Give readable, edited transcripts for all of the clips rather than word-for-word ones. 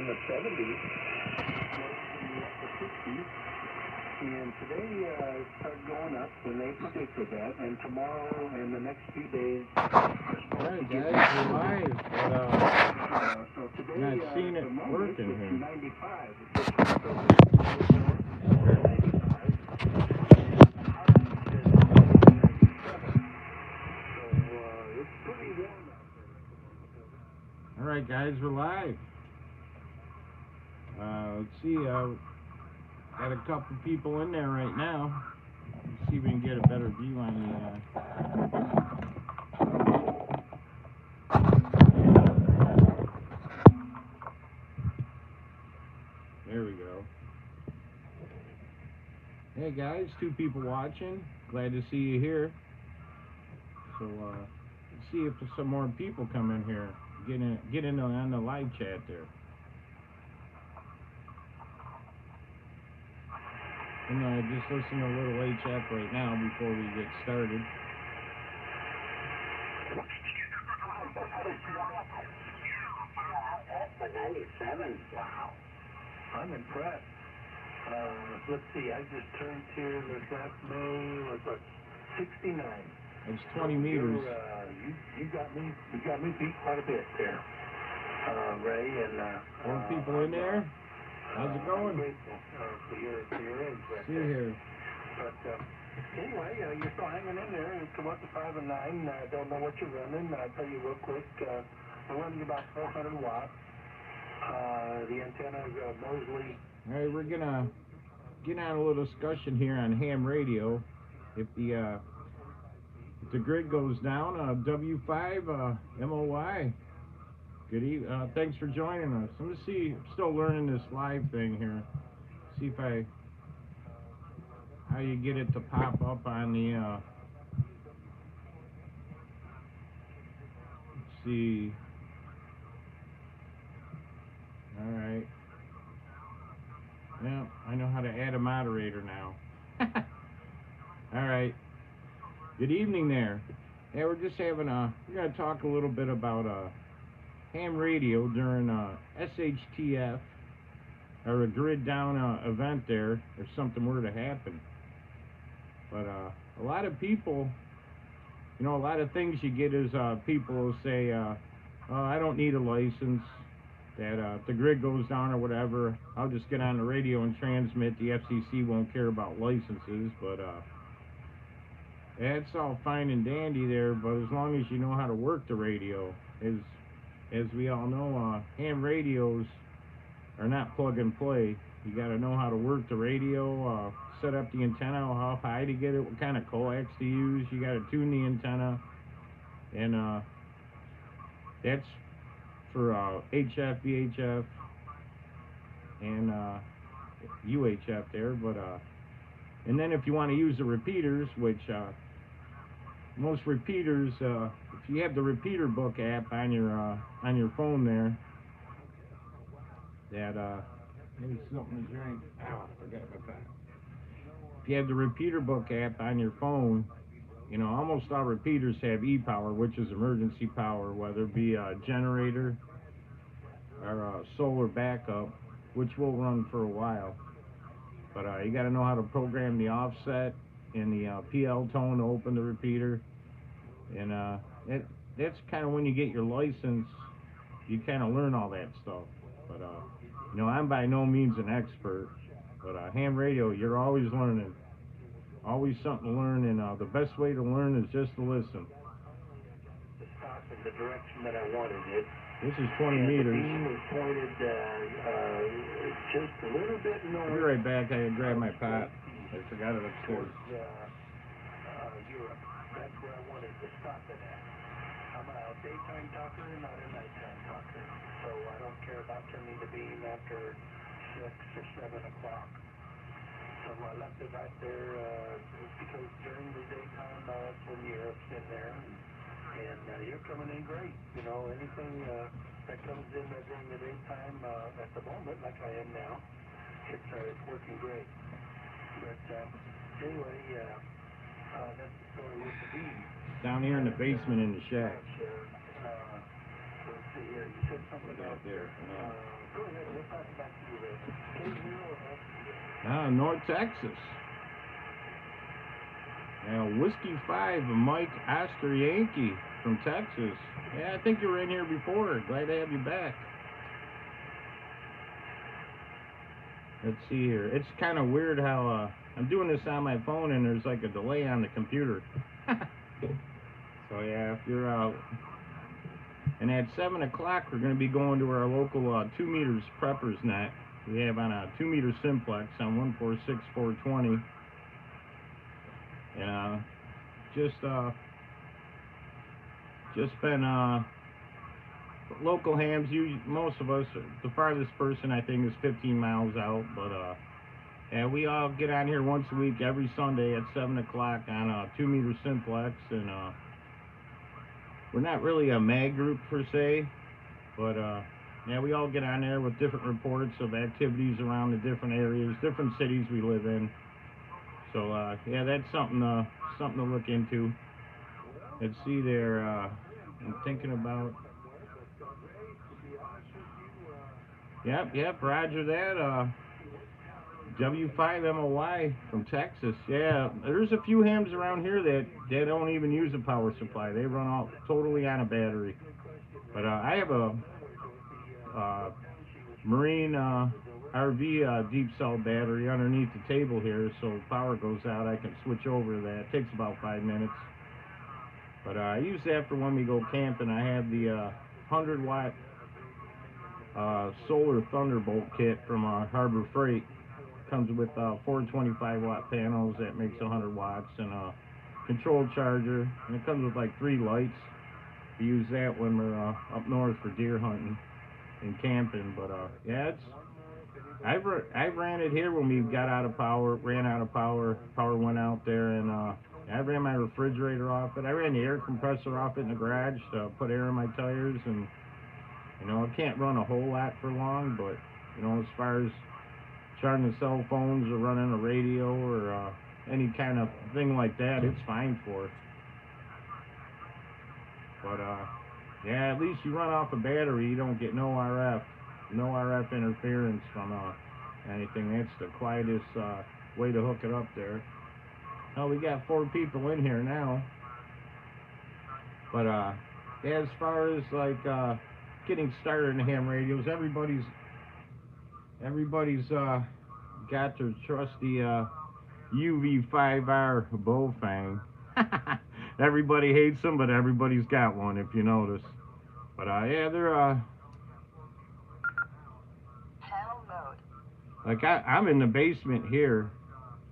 in the 70s, the 60s, and today it started going up, and they predicted that, and tomorrow and the next few days... Alright guys, we're live, but so today, not seeing it working it's here. 95. Alright guys, we're live. Let's see, got a couple people in there right now. Let's see if we can get a better view on there we go. Hey guys, 2 people watching. Glad to see you here. So let's see if some more people come in here. Get in on the live chat there. I'm gonna just listen to a little HF right now before we get started. Wow. I'm impressed. Let's see, I just turned here this last May, was what, 69. It's 20 meters. You got me beat quite a bit there, Ray, and 4 people in there. How's it going? I'm grateful for your edge right See there. here. But anyway, you're still hanging in there. You come up to 5 and 9. I don't know what you're running. I'll tell you real quick. We're running about 400 watts. The antenna is Mosley. All right, we're gonna get on a little discussion here on ham radio. If the grid goes down, W5 MOY. Good evening. Thanks for joining us. I'm still learning this live thing here. See if how you get it to pop up on the. Let's see. All right. Yeah, I know how to add a moderator now. All right. Good evening there. Yeah, we're just having we're gonna talk a little bit about ham radio during SHTF or a grid down event there, if something were to happen. But a lot of people, a lot of things you get is people will say, oh, I don't need a license, that if the grid goes down or whatever, I'll just get on the radio and transmit. The FCC won't care about licenses. But that's all fine and dandy there, but as long as you know how to work the radio. As we all know, ham radios are not plug and play. You got to know how to work the radio, set up the antenna, how high to get it, what kind of coax to use. You got to tune the antenna, and that's for HF, VHF, and UHF there. But and then if you want to use the repeaters, which most repeaters, if you have the repeater book app on your phone there, that maybe something to drink. Ow, forgot my pen. If you have the repeater book app on your phone, almost all repeaters have e-power, which is emergency power, whether it be a generator or solar backup, which will run for a while. But you got to know how to program the offset and the PL tone to open the repeater. And that's kind of when you get your license, you kind of learn all that stuff. But I'm by no means an expert. But ham radio, you're always learning. Always something to learn, and the best way to learn is just to listen. To stop in the direction that I wanted it. This is 20 meters. The beam was pointed just a little bit north. I'll be right back. I can grab my pot. I forgot it upstairs. Europe. That's where I wanted to stop it at. I'm a daytime talker, not a nighttime talker. So I don't care about turning the beam after 6 or 7 o'clock. So I left it right there because during the daytime, that's when Europe's in there. And you're coming in great. Anything that comes in during the daytime at the moment, like I am now, it's working great. But anyway, that's the story with the beam. Down here in the basement in the shack. Let's see here. You said something about there. go ahead. North Texas. Whiskey 5, Mike Oscar Yankee from Texas. Yeah, I think you were in here before. Glad to have you back. Let's see here. It's kind of weird how I'm doing this on my phone and there's like a delay on the computer. So yeah, if you're out. And at 7 o'clock, we're going to be going to our local 2 meters Preppers Net. We have on a 2 meter Simplex on 146.420. And just been local hams. Most of us, the farthest person I think is 15 miles out, but yeah, we all get on here once a week every Sunday at 7 o'clock on a 2 meter Simplex, and we're not really a mag group per se, but yeah, we all get on there with different reports of activities around the different areas, different cities we live in. So yeah, that's something to look into. Let's see there. I'm thinking about. Yep, roger that. W5MOY from Texas. Yeah, there's a few hams around here that they don't even use a power supply. They run off totally on a battery. But I have a Marine RV deep cell battery underneath the table here, so if power goes out, I can switch over to that. It takes about 5 minutes. But I use that for when we go camping. I have the 100-watt solar Thunderbolt kit from Harbor Freight. Comes with 4 25-watt panels that makes 100 watts and a control charger. And it comes with like 3 lights. We use that when we're up north for deer hunting and camping. But yeah, I've ran it here when we got out of power, ran out of power. Power went out there, and I ran my refrigerator off it. I ran the air compressor off it in the garage to put air in my tires, and you know, it can't run a whole lot for long, but you know, as far as charging the cell phones or running a radio or any kind of thing like that, it's fine for it. But yeah, at least you run off a battery, you don't get no RF interference from anything. That's the quietest way to hook it up there. Oh, we got 4 people in here now. But yeah, as far as like getting started in ham radios, everybody's got their trusty UV5R Bowfang. Everybody hates them, but everybody's got one, if you notice. But yeah, they're like I'm in the basement here,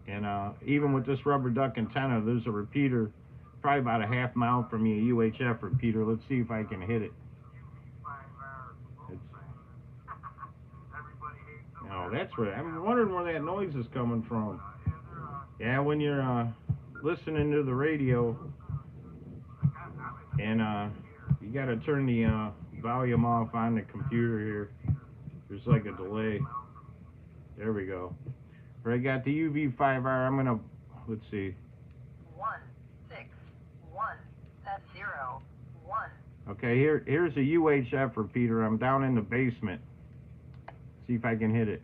and even with this rubber duck antenna, there's a repeater probably about a half mile from me, a UHF repeater. Let's see if I can hit it. Oh, that's where I'm wondering where that noise is coming from. Yeah, when you're listening to the radio, and you got to turn the volume off on the computer here. There's like a delay. There we go. Where I got the UV5R, I'm gonna, let's see. 161. That's 0 1. Okay, here's a UHF repeater. I'm down in the basement. See if I can hit it.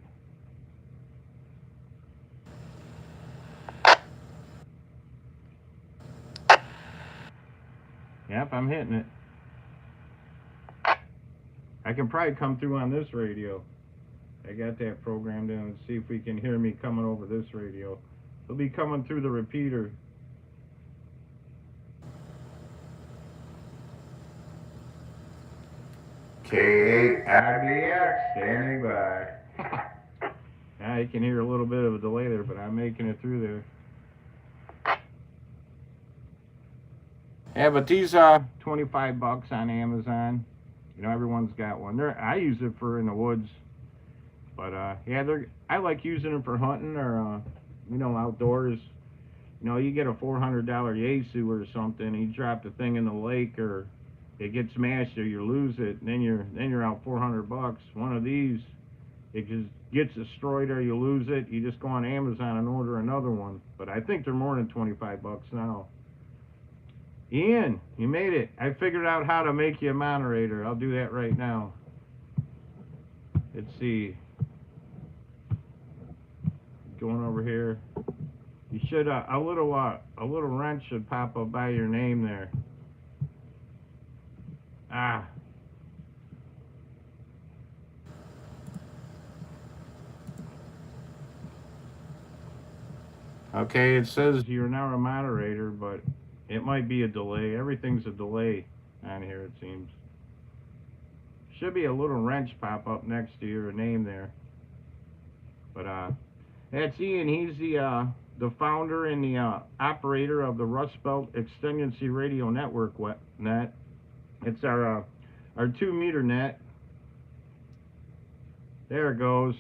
Yep, I'm hitting it. I can probably come through on this radio. I got that programmed in. Let's see if we can hear me coming over this radio. It'll be coming through the repeater. K8RBX, standing by. Now you can hear a little bit of a delay there, but I'm making it through there. Yeah, but these are $25 on Amazon. You know, everyone's got one. I use it for in the woods. But yeah, I like using them for hunting or you know, outdoors. You know, you get a $400 Yaesu or something, and you drop the thing in the lake, or it gets smashed, or you lose it, and then you're out $400. One of these, it just gets destroyed, or you lose it. You just go on Amazon and order another one. But I think they're more than $25 now. Ian, you made it. I figured out how to make you a moderator. I'll do that right now. Let's see. going over here. You should a little wrench should pop up by your name there. Ah. Okay, it says you're now a moderator, but it might be a delay. Everything's a delay on here, it seems. Should be a little wrench pop up next to your name there. But that's Ian. He's the founder and the operator of the Rust Belt Extendency Radio Network net. It's our 2-meter net. There it goes.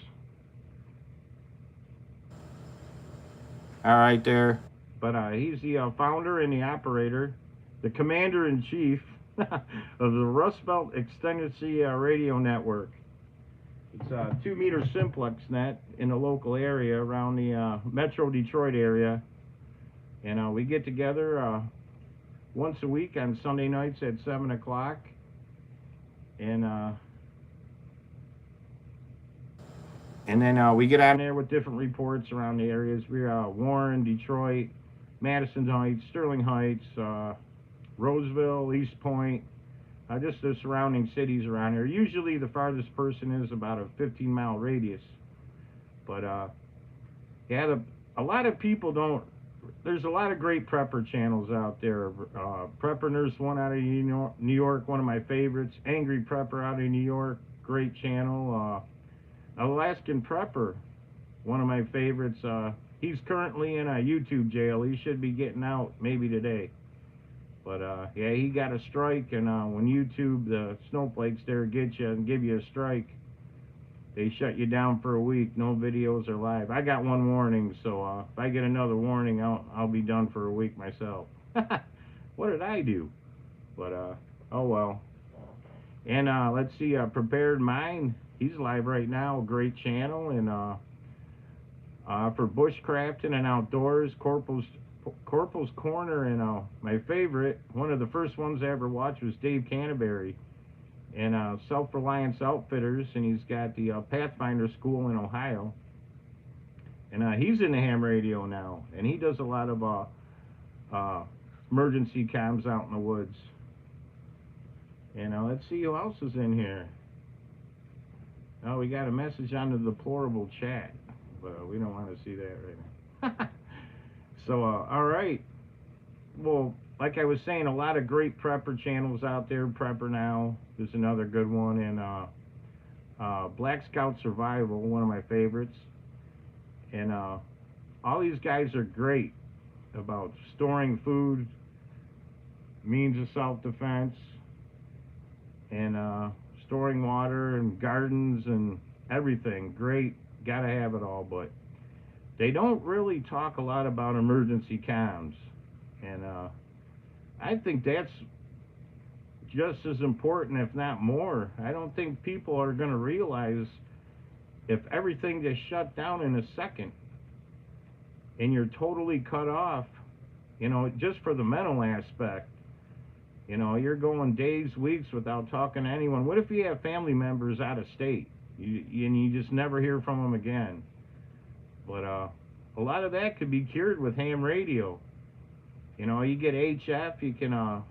All right there. But he's the founder and the operator, the commander-in-chief of the Rust Belt Extendency Radio Network. It's a 2-meter simplex net in the local area around the Metro Detroit area. And we get together once a week on Sunday nights at 7 o'clock. And then we get on there with different reports around the areas. We're Warren, Detroit, Madison Heights, Sterling Heights, Roseville, East Point, just the surrounding cities around here. Usually the farthest person is about a 15-mile radius. But yeah, a lot of people don't. There's a lot of great prepper channels out there. Prepper Nurse One out of New York, one of my favorites. Angry Prepper out of New York, great channel. Alaskan Prepper, one of my favorites. He's currently in a YouTube jail. He should be getting out maybe today. But yeah, he got a strike, and when YouTube, the snowflakes there get you and give you a strike, they shut you down for a week. No videos are live. I got one warning, so if I get another warning, I'll be done for a week myself. What did I do? But oh well. And let's see, Prepared Mind. He's live right now. Great channel. And for bushcrafting and outdoors, Corporal's Corner. And my favorite, one of the first ones I ever watched, was Dave Canterbury and Self-Reliance Outfitters. And he's got the Pathfinder School in Ohio. And he's in the ham radio now. And he does a lot of emergency comms out in the woods. And let's see who else is in here. Oh, we got a message on the deplorable chat, but we don't want to see that right now. So, all right. Well, like I was saying, a lot of great prepper channels out there. Prepper Now is another good one, and Black Scout Survival, one of my favorites. And all these guys are great about storing food, means of self-defense, and storing water and gardens and everything. Great, gotta have it all. But they don't really talk a lot about emergency comms, and I think that's just as important, if not more. I don't think people are going to realize if everything just shut down in a second and you're totally cut off, you know, just for the mental aspect. You know, you're going days, weeks without talking to anyone. What if you have family members out of state and you just never hear from them again? But a lot of that could be cured with ham radio. You know, you get HF, you can,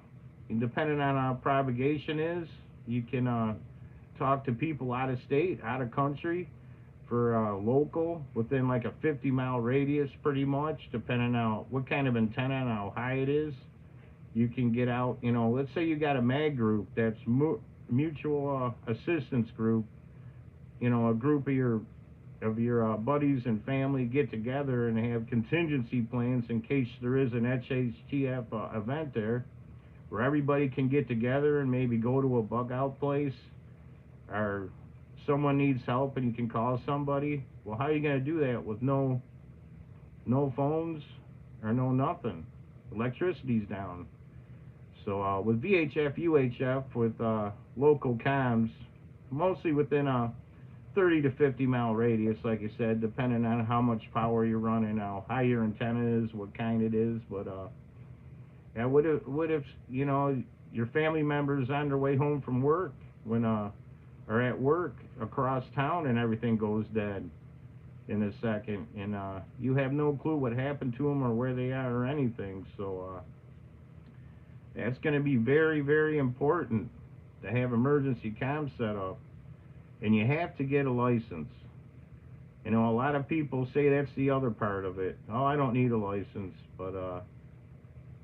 depending on how propagation is, you can talk to people out of state, out of country, for local, within like a 50-mile radius pretty much, depending on what kind of antenna and how high it is. You can get out, you know, let's say you got a MAG group, that's mutual assistance group, you know, a group of your buddies and family get together and have contingency plans in case there is an SHTF event there, where everybody can get together and maybe go to a bug out place, or someone needs help and you can call somebody. Well, how are you going to do that with no phones or no nothing? Electricity's down. So with VHF, UHF, with local comms, mostly within a 30 to 50-mile radius, like I said, depending on how much power you're running, how high your antenna is, what kind it is. But yeah, what if you know, your family members on their way home from work, when are at work across town and everything goes dead? in a second, and you have no clue what happened to them or where they are or anything. So that's going to be very, very important to have emergency comms set up, and you have to get a license. You know, a lot of people say that's the other part of it. Oh, I don't need a license, but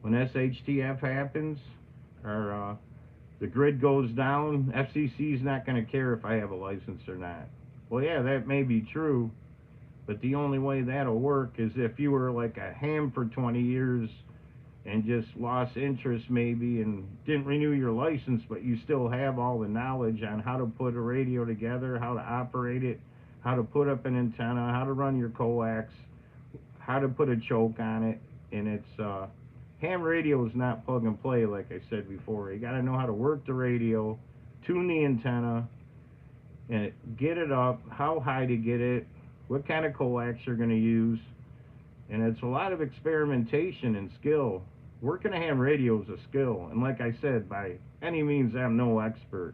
when SHTF happens, or the grid goes down, FCC's not going to care if I have a license or not. Well, yeah, that may be true, but the only way that'll work is if you were like a ham for 20 years and just lost interest maybe and didn't renew your license, but you still have all the knowledge on how to put a radio together, how to operate it, how to put up an antenna, how to run your coax, how to put a choke on it. And it's ham radio is not plug and play, like I said before. You got to know how to work the radio, tune the antenna, and get it up, how high to get it, what kind of coax you're going to use. And it's a lot of experimentation and skill. Working a ham radio is a skill, and like I said, by any means I'm no expert.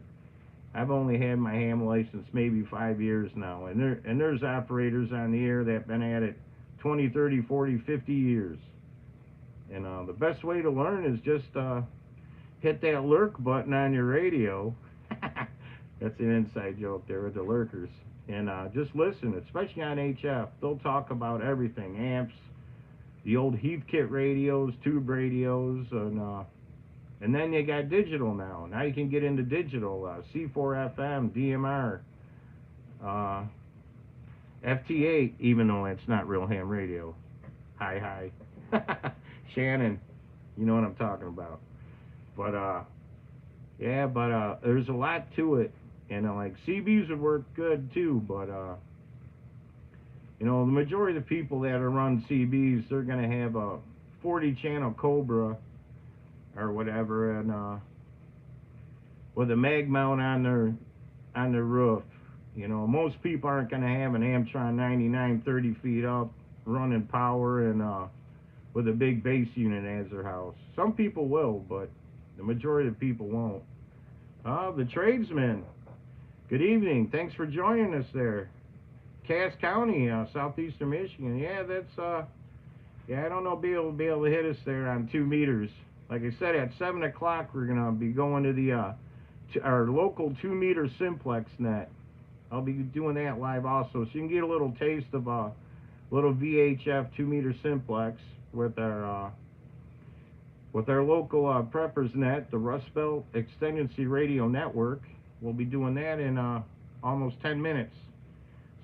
I've only had my ham license maybe 5 years now, and there's operators on the air that have been at it 20, 30, 40, 50 years. And the best way to learn is just hit that lurk button on your radio. That's an inside joke there with the lurkers. And just listen, especially on HF. They'll talk about everything, amps, the old Heathkit radios, tube radios, and then you got digital now. Now you can get into digital, C4FM, DMR, FT8, even though it's not real ham radio. Hi. Shannon, you know what I'm talking about. But, there's a lot to it. And, like, CBs would work good, too, but, you know, the majority of the people that are run CBs, they're going to have a 40-channel Cobra or whatever, and with a mag mount on their roof. You know, most people aren't going to have an Amtron 99 30 feet up running power and with a big bass unit as their house. Some people will, but the majority of people won't. The tradesmen, good evening. Thanks for joining us there. Cass County, southeastern Michigan. Yeah, that's I don't know if you'll be able to hit us there on 2 meters. Like I said, at 7 o'clock, we're going to be going to the to our local 2-meter Simplex Net. I'll be doing that live also, so you can get a little taste of a little VHF 2-meter Simplex with our local Preppers Net, the Rust Belt Extendency Radio Network. We'll be doing that in almost 10 minutes.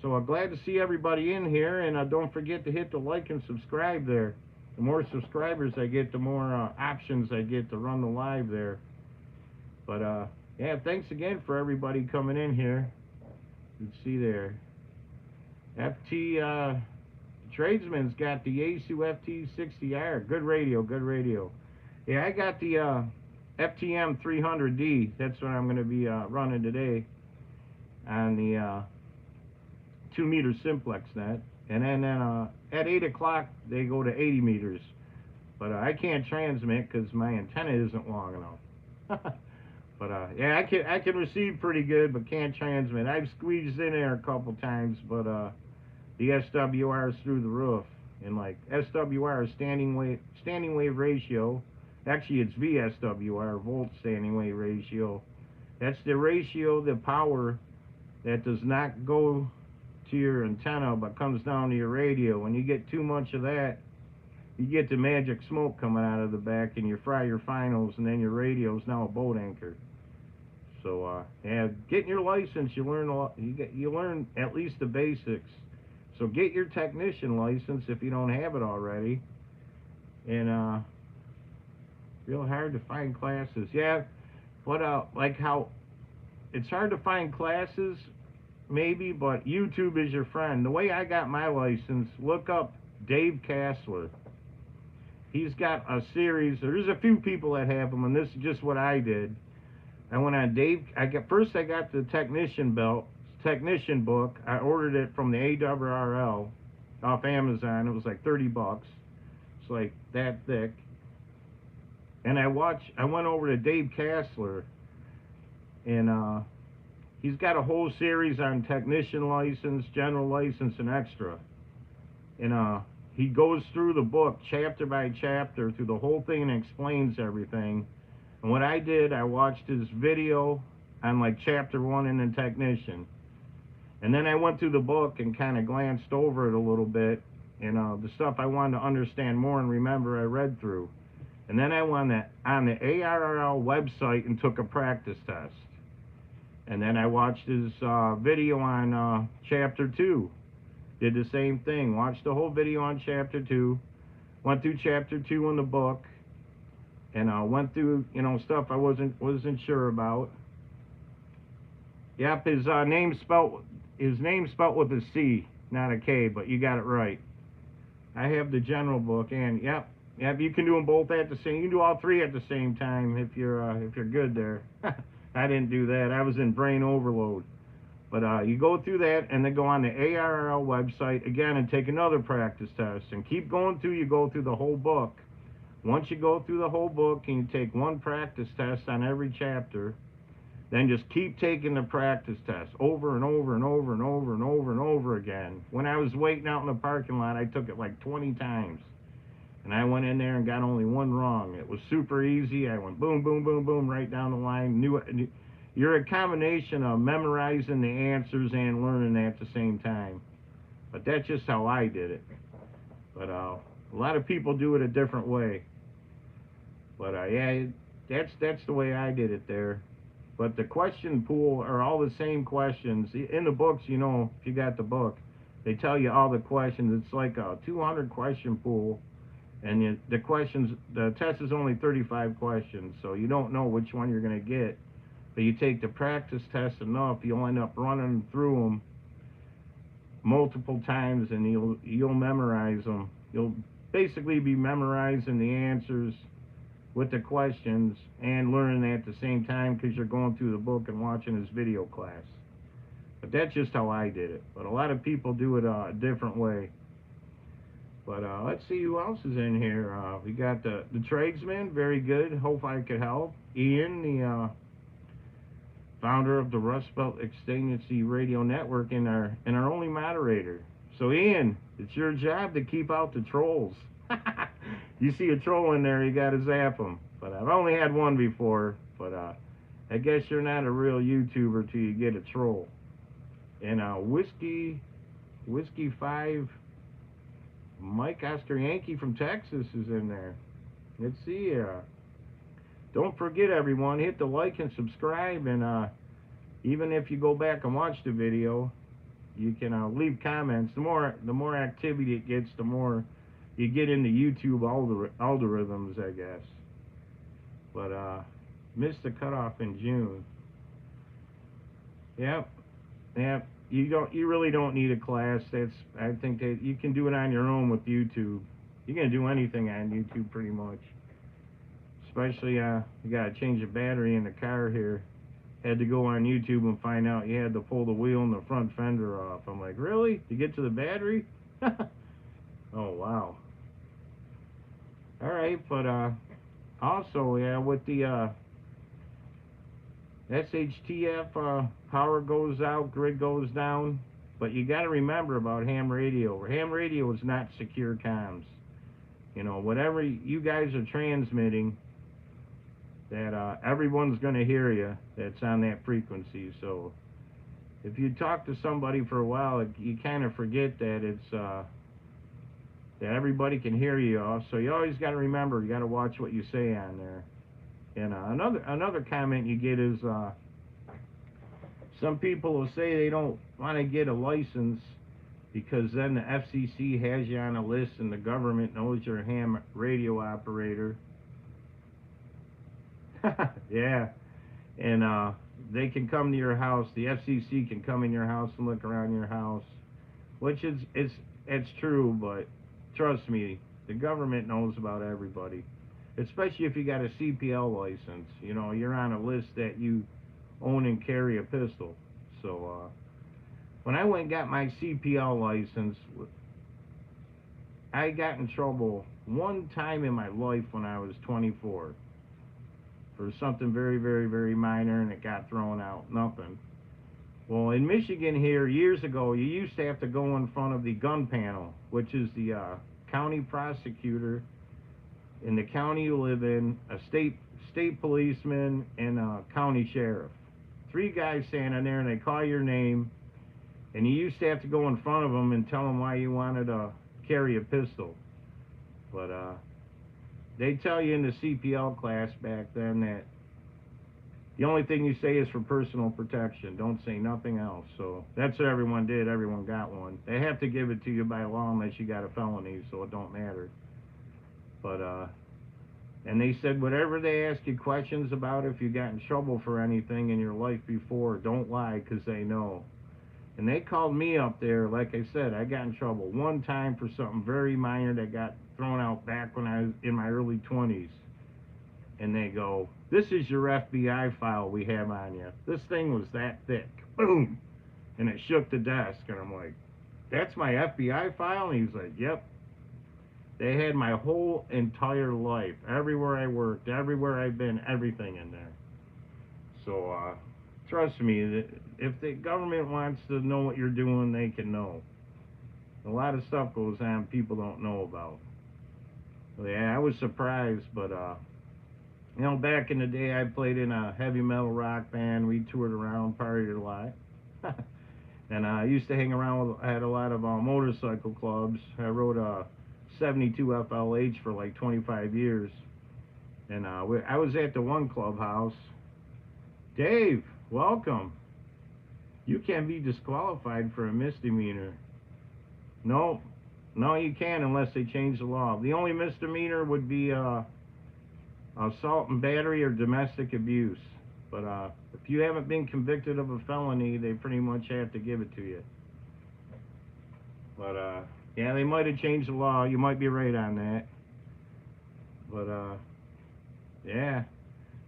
So I'm glad to see everybody in here, and don't forget to hit the like and subscribe there. The more subscribers I get, the more options I get to run the live there. But yeah, thanks again for everybody coming in here. You can see there. FT Tradesman's got the Yaesu FT60R. Good radio. Yeah, I got the FTM 300D. That's what I'm going to be running today on the 2-meter Simplex Net. And then at 8 o'clock, they go to 80 meters. But I can't transmit because my antenna isn't long enough. But yeah, I can receive pretty good, but can't transmit. I've squeezed in there a couple times, but the SWR is through the roof. And like SWR is standing wave ratio. Actually, it's VSWR, volt standing wave ratio. That's the ratio, the power that does not go to your antenna but comes down to your radio. When you get too much of that, you get the magic smoke coming out of the back, and you fry your finals, and then your radio's now a boat anchor. So yeah, getting your license, you learn a lot. You learn at least the basics. So get your technician license if you don't have it already. And real hard to find classes. Yeah, but like how it's hard to find classes, maybe, but YouTube is your friend. The way I got my license, look up Dave Kassler. He's got a series. There's a few people that have them, and this is just what I did. I went on Dave. I got the technician book. I ordered it from the ARRL off Amazon. It was like $30. It's like that thick. And I went over to Dave Kassler, and he's got a whole series on technician license, general license, and extra. And he goes through the book chapter by chapter through the whole thing and explains everything. And what I did, I watched his video on like chapter 1 in the technician. And then I went through the book and kind of glanced over it a little bit. And the stuff I wanted to understand more and remember, I read through. And then I went on the ARRL website and took a practice test. And then I watched his video on chapter 2. Did the same thing. Watched the whole video on chapter 2. Went through chapter 2 in the book. And went through, stuff I wasn't sure about. Yep, his name's spelt with a C, not a K, but you got it right. I have the general book, and yep, you can do them both at the same. You can do all three at the same time if you're good there. I didn't do that. I was in brain overload. But you go through that, and then go on the ARRL website again and take another practice test, and keep going through. You go through the whole book. Once you go through the whole book and you take one practice test on every chapter, then just keep taking the practice test over and over and over and over and over and over again. When I was waiting out in the parking lot, I took it like 20 times. And I went in there and got only one wrong. It was super easy. I went boom, boom, boom, boom, right down the line. You're a combination of memorizing the answers and learning at the same time. But that's just how I did it. But a lot of people do it a different way. But yeah, that's the way I did it there. But the question pool are all the same questions. In the books, if you got the book, they tell you all the questions. It's like a 200 question pool. And the test is only 35 questions. So you don't know which one you're going to get. But you take the practice test enough, you'll end up running through them multiple times, and you'll memorize them. You'll basically be memorizing the answers with the questions and learning at the same time because you're going through the book and watching his video class. But that's just how I did it. But a lot of people do it a different way. But let's see who else is in here. We got the tradesman, very good. Hope I could help. Ian, the founder of the Rust Belt Extingency Radio Network, and our only moderator. So Ian, it's your job to keep out the trolls. You see a troll in there, you gotta zap them. But I've only had one before. But I guess you're not a real YouTuber till you get a troll. And Whiskey 5, Mike Oscar Yankee from Texas is in there. Let's see. Don't forget, everyone, hit the like and subscribe. And even if you go back and watch the video, you can leave comments. The more activity it gets, the more you get into YouTube algorithms, I guess. But missed the cutoff in June. Yep. You really don't need a class. I think that you can do it on your own with YouTube. You can do anything on YouTube pretty much. Especially you gotta change the battery in the car here. Had to go on YouTube and find out you had to pull the wheel and the front fender off. I'm like, really? To get to the battery? Oh wow. Alright, but also, yeah, with the SHTF, power goes out, grid goes down. But you got to remember about ham radio. Ham radio is not secure comms. Whatever you guys are transmitting, that everyone's going to hear you that's on that frequency. So if you talk to somebody for a while, you kind of forget that it's that everybody can hear you. So you always got to remember, you got to watch what you say on there. And another comment you get is some people will say they don't want to get a license because then the FCC has you on a list and the government knows you're a ham radio operator. Yeah, and they can come to your house. The FCC can come in your house and look around your house, which it's true, but trust me, the government knows about everybody. Especially if you got a CPL license, you're on a list that you own and carry a pistol. So when I went and got my CPL license, I got in trouble one time in my life when I was 24 for something very, very, very minor, and it got thrown out. Nothing. Well, in Michigan here, years ago, you used to have to go in front of the gun panel, which is the county prosecutor in the county you live in, a state policeman, and a county sheriff. 3 guys standing there, and they call your name, and you used to have to go in front of them and tell them why you wanted to carry a pistol. But they tell you in the CPL class back then that the only thing you say is for personal protection. Don't say nothing else. So that's what everyone did. Everyone got one. They have to give it to you by law unless you got a felony, so it don't matter. But and they said whatever they ask you questions about, if you got in trouble for anything in your life before, don't lie, because they know. And they called me up there. Like I said, I got in trouble one time for something very minor that got thrown out back when I was in my early 20s. And they go, "This is your FBI file we have on you." This thing was that thick. Boom! And it shook the desk. And I'm like, "That's my FBI file?" And he's like, "Yep." They had my whole entire life, everywhere I worked, everywhere I've been, everything in there. So, trust me, if the government wants to know what you're doing, they can know. A lot of stuff goes on people don't know about. So, yeah, I was surprised, but, you know, back in the day, I played in a heavy metal rock band. We toured around, partied a lot. And I used to hang around I had a lot of motorcycle clubs. I rode a 72 FLH for like 25 years. And I was at the one clubhouse. "Dave, welcome. You can be disqualified for a misdemeanor." No, you can't unless they change the law. The only misdemeanor would be assault and battery or domestic abuse. But if you haven't been convicted of a felony, they pretty much have to give it to you. But yeah, they might have changed the law. You might be right on that. But yeah.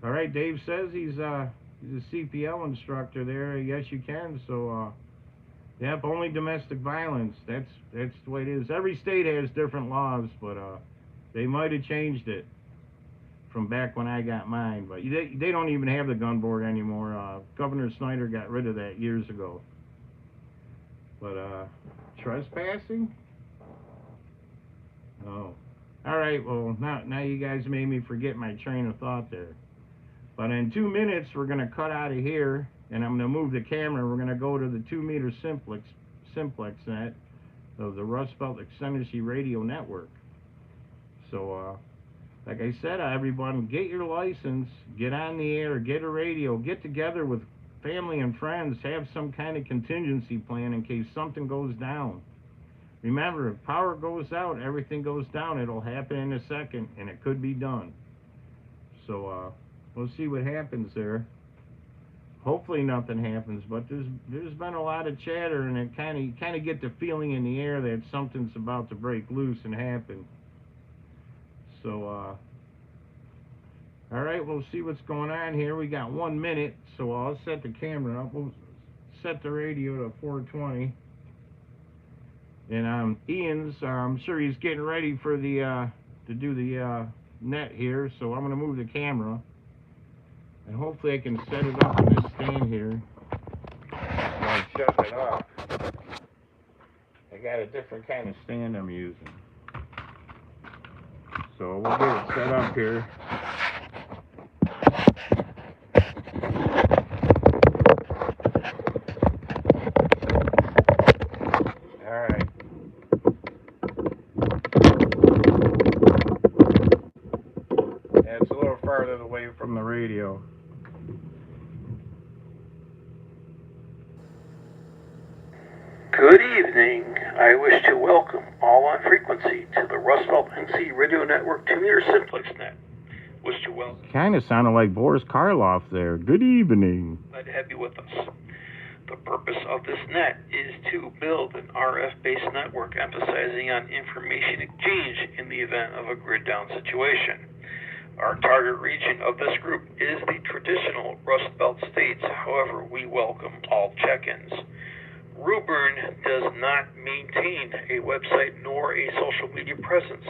All right, Dave says he's a CPL instructor there. Yes, you can. So yep, only domestic violence. That's the way it is. Every state has different laws, but they might have changed it from back when I got mine. But they don't even have the gun board anymore. Governor Snyder got rid of that years ago. But trespassing? Oh. All right, well, now you guys made me forget my train of thought there. But in 2 minutes, we're going to cut out of here, and I'm going to move the camera. We're going to go to the 2-meter Simplex Net of the Rust Belt Extended Radio Network. So, like I said, everyone, get your license, get on the air, get a radio, get together with family and friends, have some kind of contingency plan in case something goes down. Remember, if power goes out, everything goes down. It'll happen in a second, and it could be done. So, we'll see what happens there. Hopefully nothing happens, but there's been a lot of chatter, and it kind of get the feeling in the air that something's about to break loose and happen. So, all right, we'll see what's going on here. We got 1 minute, so I'll set the camera up. We'll set the radio to 420. And Ian's, I'm sure he's getting ready for the to do the net here, so I'm going to move the camera. And hopefully I can set it up in this stand here. I'll shut it off. I got a different kind of stand I'm using. So we'll get it set up here. Alright. Yeah, it's a little farther away from the radio. Good evening. I wish to welcome all on frequency to the Rust Belt NC Radio Network 2-meter Simplex Net. Wish to welcome. Kind of sounded like Boris Karloff there. Good evening. Glad to have you with us. The purpose of this net is to build an RF-based network emphasizing on information exchange in the event of a grid down situation. Our target region of this group is the traditional Rust Belt states. However, we welcome all check-ins. Ruburn does not maintain a website nor a social media presence.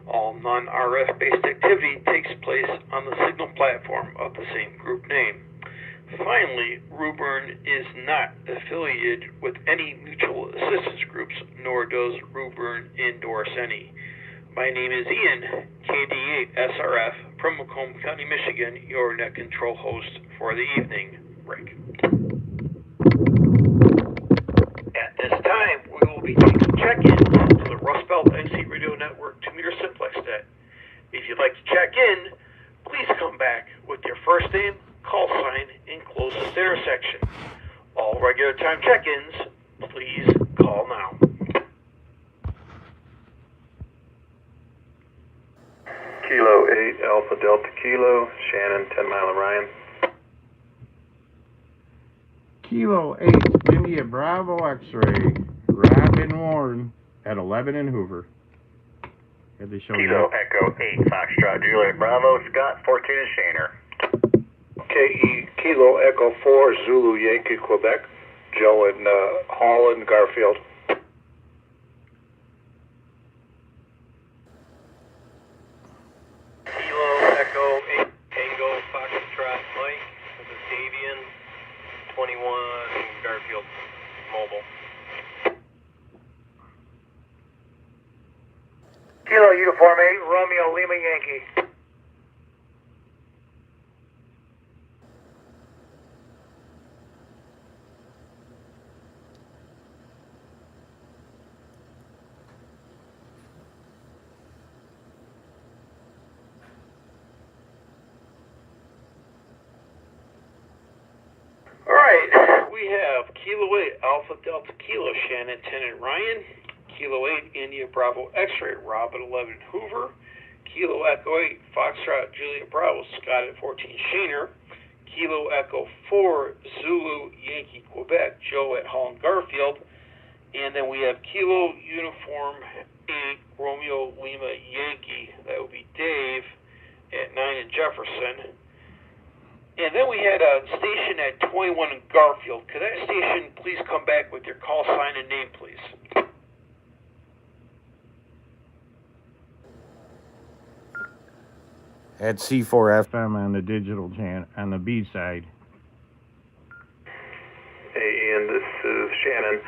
All non-RF based activity takes place on the Signal platform of the same group name. Finally, Ruburn is not affiliated with any mutual assistance groups, nor does Ruburn endorse any. My name is Ian, KD8SRF, from Macomb County, Michigan, your net control host for the evening break. At this time, we will be taking check-in to the Rust Belt NC Radio Network 2-meter Simplex Net. If you'd like to check in, please come back with your first name, call sign, and closest intersection. All regular time check-ins, please call now. Kilo 8 Alpha Delta Kilo, Shannon, 10 Mile Orion. Kilo 8 India Bravo X-ray, Robin Warren at 11 in Hoover. Had they show Kilo Echo 8 Foxtrot Juliet Bravo, Scott, 14 in Shaner. KE Kilo Echo 4 Zulu Yankee Quebec, Joe in Holland, Garfield. Kilo Echo 8 Tango Foxtrot Mike, this is Davian, 21 Garfield Mobile. Kilo Uniform 8 Romeo Lima Yankee. Alright, we have Kilo 8 Alpha Delta Kilo Shannon, 10 in Ryan. Kilo 8 India Bravo X-ray Rob at 11 Hoover. Kilo Echo 8 Foxtrot Juliet Bravo Scott at 14 Shaner. Kilo Echo 4 Zulu Yankee Quebec Joe at Holland Garfield. And then we have Kilo Uniform 8 Romeo Lima Yankee, that would be Dave at 9 in Jefferson. And then we had a station at 21 in Garfield. Could that station please come back with your call sign and name, please? at C4FM on the digital on the B side. Hey Ian, this is Shannon.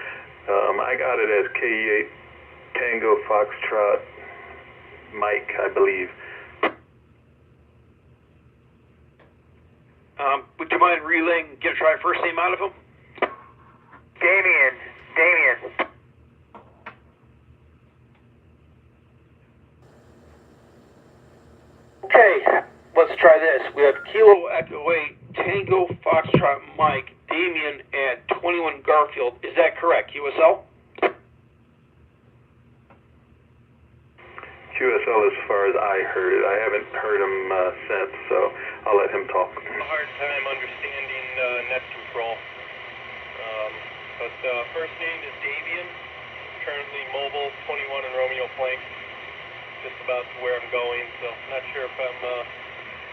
I got it as KE8 Tango Foxtrot Mike, I believe. Would you mind relaying, get a try first name out of him? Damien. Okay, let's try this. We have Kilo Echo 8 Tango Foxtrot Mike Damien at 21 Garfield. Is that correct, QSL? QSL as far as I heard it. I haven't heard him since, so I'll let him talk. A hard time understanding net control. But first name is Davian, currently mobile, 21 in Romeo Plank, just about to where I'm going, so not sure if I'm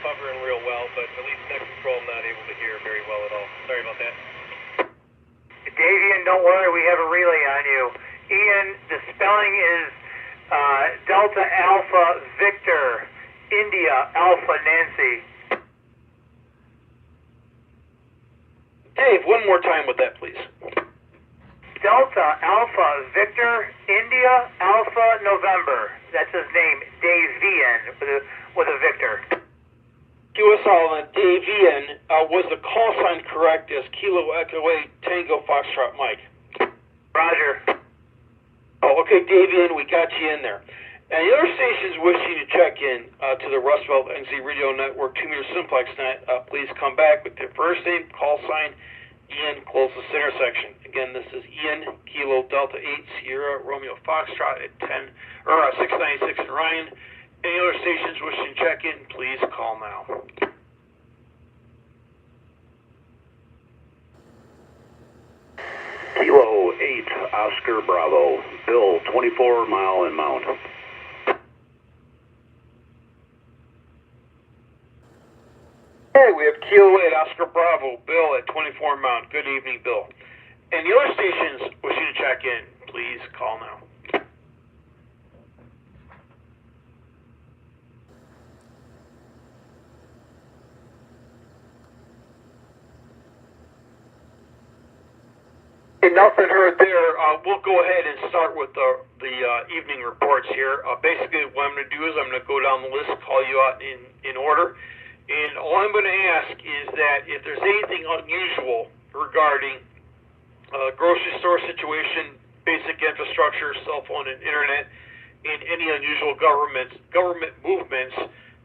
covering real well, but at least net control I'm not able to hear very well at all. Sorry about that. Davian, don't worry, we have a relay on you. Ian, the spelling is Delta Alpha Victor India Alpha Nancy. Dave, one more time with that, please. Delta Alpha Victor India Alpha November. That's his name, Davian, with a Victor. QSL and Davian, was the call sign correct as Kilo Echo 8 Tango Foxtrot Mike? Roger. Oh, okay, Davian, we got you in there. And the other stations wishing to check in to the Rust Belt NC Radio Network 2-meter Simplex Net, please come back with your first name, call sign, Ian, closest intersection. Again, this is Ian, Kilo Delta 8 Sierra Romeo Foxtrot at 696 in Ryan. Any other stations wishing to check in, please call now. Kilo 8 Oscar Bravo, Bill, 24 Mile and Mount. Hey, we have Kilo 8 Oscar Bravo, Bill at 24 Mount. Good evening, Bill. And the other stations wishing to check in, please call now. Nothing heard there. We'll go ahead and start with the evening reports here. Basically, what I'm going to do is I'm going to go down the list, call you out in order, and all I'm going to ask is that if there's anything unusual regarding grocery store situation, basic infrastructure, cell phone and internet, and any unusual government movements,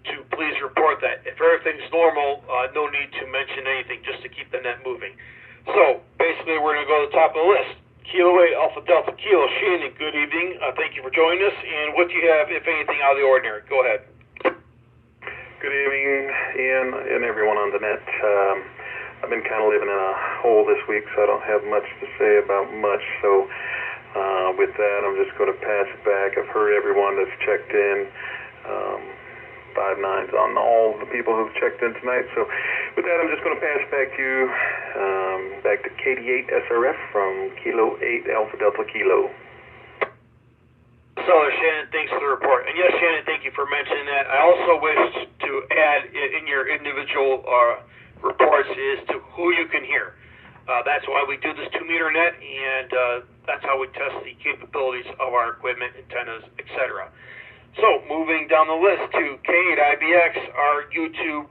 to please report that. If everything's normal, no need to mention anything, just to keep the net moving. So, basically, we're going to go to the top of the list. Kilo 8, Alpha Delta Kilo. Shannon, good evening. Thank you for joining us. And what do you have, if anything, out of the ordinary? Go ahead. Good evening, Ian, and everyone on the net. I've been kind of living in a hole this week, so I don't have much to say about much. So, with that, I'm just going to pass it back. I've heard everyone that's checked in. 5 9s on all the people who've checked in tonight. So with that, I'm just going to pass it back to you, back to KD8 SRF from Kilo 8 Alpha Delta Kilo. So, Shannon, thanks for the report. And yes, Shannon, thank you for mentioning that. I also wish to add in your individual reports is to who you can hear. That's why we do this 2-meter net, and that's how we test the capabilities of our equipment, antennas, etc. So, moving down the list to K8IBX, our YouTube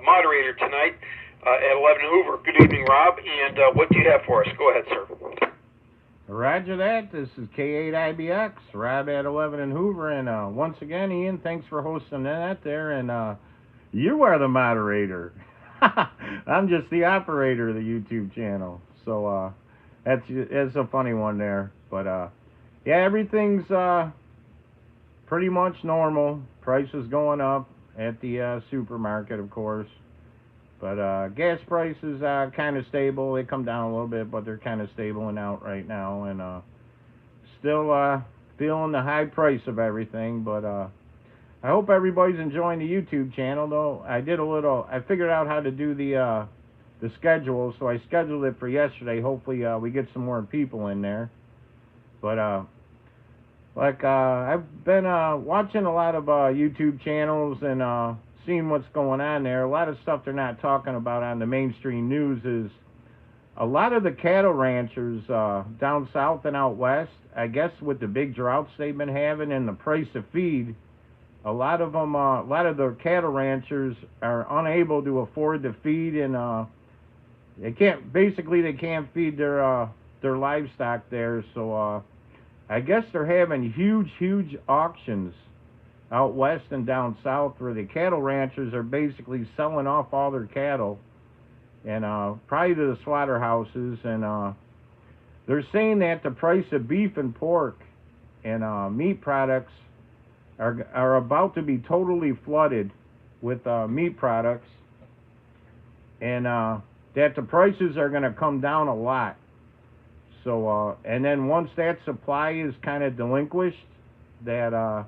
moderator tonight at 11 Hoover. Good evening, Rob, and what do you have for us? Go ahead, sir. Roger that. This is K8IBX, Rob at 11 and Hoover, and once again, Ian, thanks for hosting that there, and you are the moderator. I'm just the operator of the YouTube channel, so that's a funny one there, but yeah, everything's pretty much normal. Prices going up at the supermarket, of course. But gas prices kind of stable. They come down a little bit, but they're kind of stabling out right now. And still feeling the high price of everything. But I hope everybody's enjoying the YouTube channel, though. I figured out how to do the schedule, so I scheduled it for yesterday. Hopefully we get some more people in there. But I've been watching a lot of YouTube channels and seeing what's going on there. A lot of stuff they're not talking about on the mainstream news is a lot of the cattle ranchers down south and out west, I guess with the big droughts they've been having and the price of feed, a lot of the cattle ranchers are unable to afford the feed, and they can't feed their livestock there, so I guess they're having huge auctions out west and down south where the cattle ranchers are basically selling off all their cattle and probably to the slaughterhouses, and they're saying that the price of beef and pork and meat products are about to be totally flooded with meat products, and that the prices are going to come down a lot. So, and then once that supply is kind of delinquished, that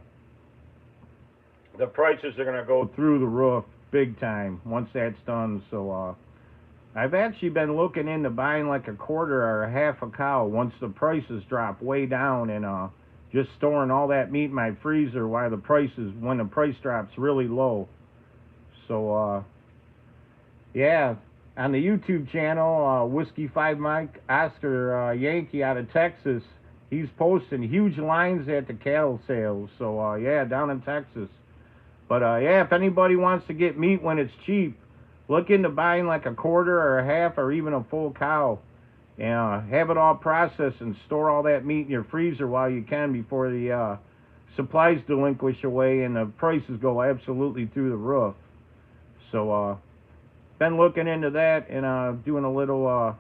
the prices are going to go through the roof big time once that's done. So, I've actually been looking into buying like a quarter or a half a cow once the prices drop way down, and just storing all that meat in my freezer when the price drops really low. So, yeah. On the YouTube channel, Whiskey 5 Mike Oscar Yankee out of Texas, he's posting huge lines at the cattle sales. So, yeah, down in Texas. But, yeah, if anybody wants to get meat when it's cheap, look into buying like a quarter or a half or even a full cow. And have it all processed and store all that meat in your freezer while you can before the supplies delinquish away and the prices go absolutely through the roof. So, been looking into that and doing a little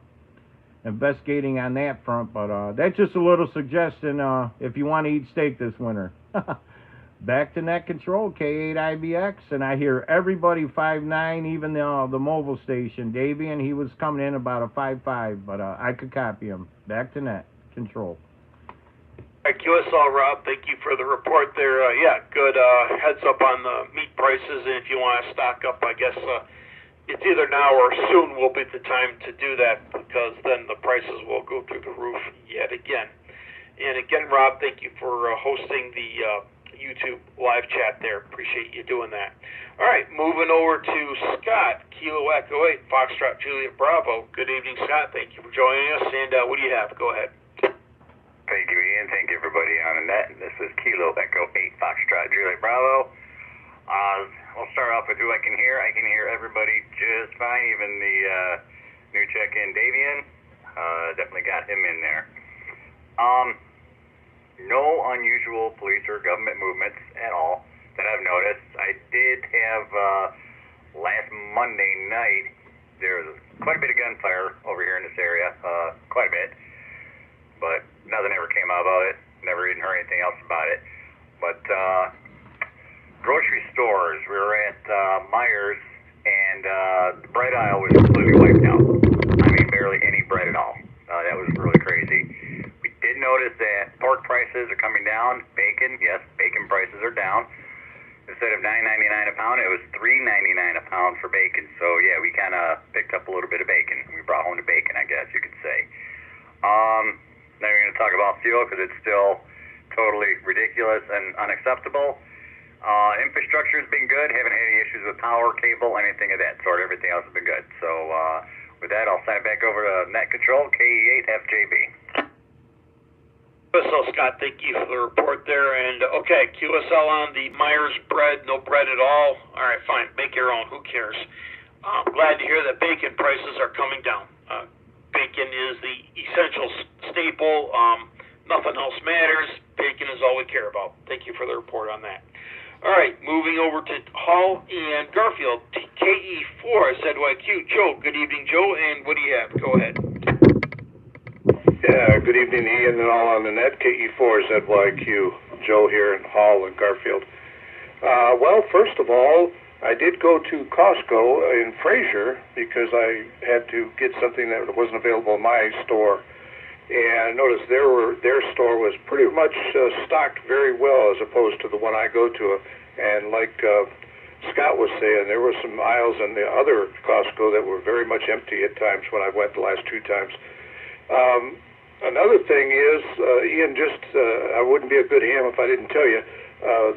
investigating on that front, but that's just a little suggestion if you want to eat steak this winter. Back to net control, K8IBX, and I hear everybody 5.9, even the mobile station. Davian, he was coming in about a 5.5, but I could copy him. Back to net control. QSL, Rob, thank you for the report there. Yeah, good heads up on the meat prices, and if you want to stock up, I guess it's either now or soon will be the time to do that, because then the prices will go through the roof yet again. And again, Rob, thank you for hosting the YouTube live chat there. Appreciate you doing that. All right, moving over to Scott, Kilo Echo 8, Foxtrot Juliet Bravo. Good evening, Scott. Thank you for joining us. And what do you have? Go ahead. Thank you, Ian. Thank you, everybody on the net. This is Kilo Echo 8, Foxtrot Juliet Bravo. We'll start off with who I can hear. I can hear everybody just fine, even the new check-in Davian. Definitely got him in there. No unusual police or government movements at all that I've noticed. I did have last Monday night, there was quite a bit of gunfire over here in this area, quite a bit, but nothing ever came out about it. Never even heard anything else about it. But grocery stores, we were at Myers, and the bread aisle was completely wiped out. I mean, barely any bread at all. That was really crazy. We did notice that pork prices are coming down. Bacon, yes, bacon prices are down. Instead of $9.99 a pound, it was $3.99 a pound for bacon. So yeah, we kind of picked up a little bit of bacon. We brought home the bacon, I guess you could say. Now we're going to talk about fuel because it's still totally ridiculous and unacceptable. Infrastructure has been good. Haven't had any issues with power, cable, anything of that sort. Everything else has been good. So with that, I'll sign it back over to Net Control, KE8FJB. QSL, Scott, thank you for the report there. And okay, QSL on the Myers bread, no bread at all. All right, fine, make your own. Who cares? I'm glad to hear that bacon prices are coming down. Bacon is the essential staple. Nothing else matters. Bacon is all we care about. Thank you for the report on that. All right, moving over to Hall and Garfield, KE4 ZYQ. Joe, good evening, Joe, and what do you have? Go ahead. Yeah, good evening, Ian, and all on the net. KE4 ZYQ. Joe here in Hall and Garfield. Well, first of all, I did go to Costco in Fraser because I had to get something that wasn't available in my store. And I noticed their store was pretty much stocked very well as opposed to the one I go to. And like Scott was saying, there were some aisles in the other Costco that were very much empty at times when I went the last two times. Another thing is, Ian, I wouldn't be a good ham if I didn't tell you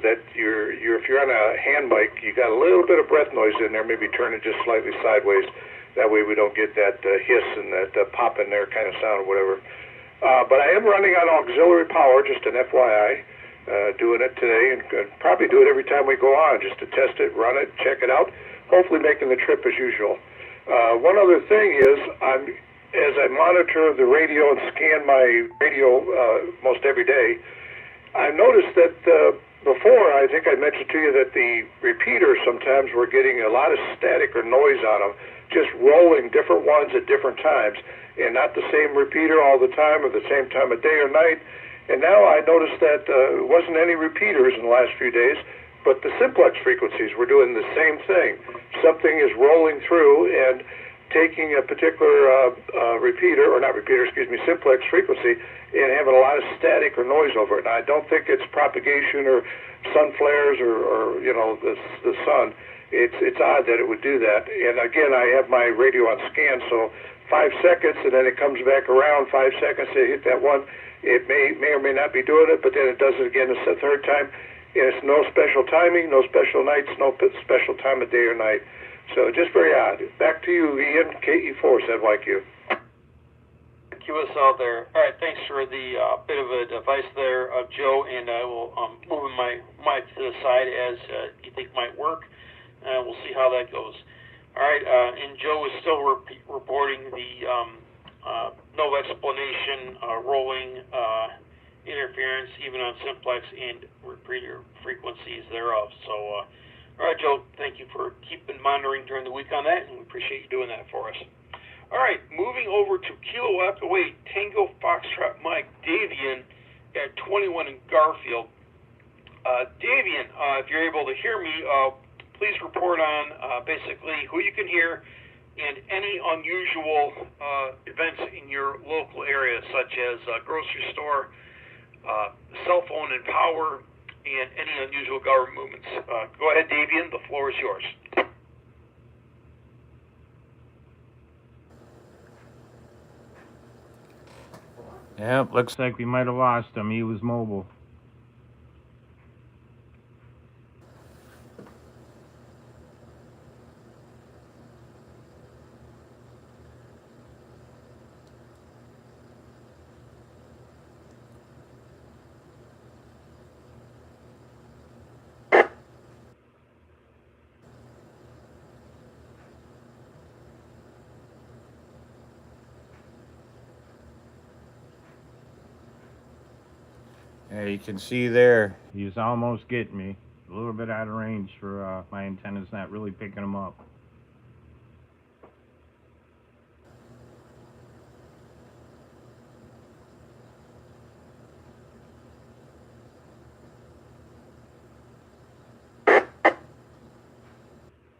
that if you're on a hand mic, you got a little bit of breath noise in there. Maybe turn it just slightly sideways. That way we don't get that hiss and that pop in there kind of sound or whatever. But I am running on auxiliary power, just an FYI, doing it today, and probably do it every time we go on, just to test it, run it, check it out, hopefully making the trip as usual. One other thing is, as I monitor the radio and scan my radio most every day, I noticed that before, I think I mentioned to you that the repeaters sometimes were getting a lot of static or noise on them, just rolling different ones at different times, and not the same repeater all the time or the same time of day or night. And now I noticed that it wasn't any repeaters in the last few days, but the simplex frequencies were doing the same thing. Something is rolling through and taking a particular simplex frequency and having a lot of static or noise over it. And I don't think it's propagation or sun flares or the sun. It's odd that it would do that. And again, I have my radio on scan, so 5 seconds, and then it comes back around 5 seconds to hit that one. It may or may not be doing it, but then it does it again the third time. And it's no special timing, no special nights, no special time of day or night. So just very odd. Back to you, Ian, KE4 ZYQ. QSL there. All right, thanks for the bit of a device there, Joe, and I will move my mic to the side as you think might work. We'll see how that goes. All right, and Joe is still reporting the no explanation, rolling interference, even on simplex and repeater frequencies thereof. So, all right, Joe, thank you for keeping monitoring during the week on that, and we appreciate you doing that for us. All right, moving over to Kilo Echo 8, Tango Foxtrot Mike, Davian at 21 in Garfield. Davian, if you're able to hear me, please report on basically who you can hear and any unusual events in your local area, such as grocery store, cell phone and power, and any unusual government movements. Go ahead, Davian, the floor is yours. Yep, looks like we might have lost him. He was mobile. Yeah, you can see there, he's almost getting me. A little bit out of range for my antenna's not really picking him up.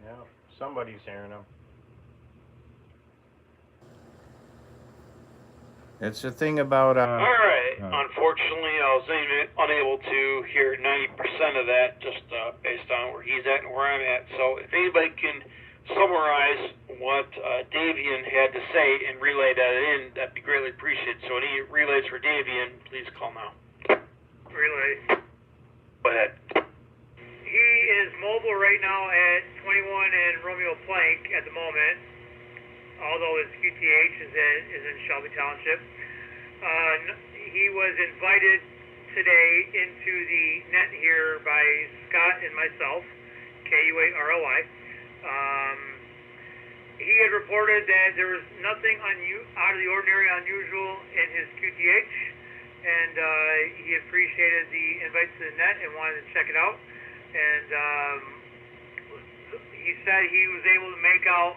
Yeah, somebody's hearing him. It's the thing about Alright, unfortunately I was unable to hear 90% of that just based on where he's at and where I'm at. So if anybody can summarize what Davian had to say and relay that in, that'd be greatly appreciated. So any relays for Davian, please call now. Relay. Go ahead. He is mobile right now at 21 and Romeo Plank at the moment, although his QTH is in Shelby Township. He was invited today into the net here by Scott and myself, KU8RLY. He had reported that there was nothing out of the ordinary unusual in his QTH, and he appreciated the invite to the net and wanted to check it out. And he said he was able to make out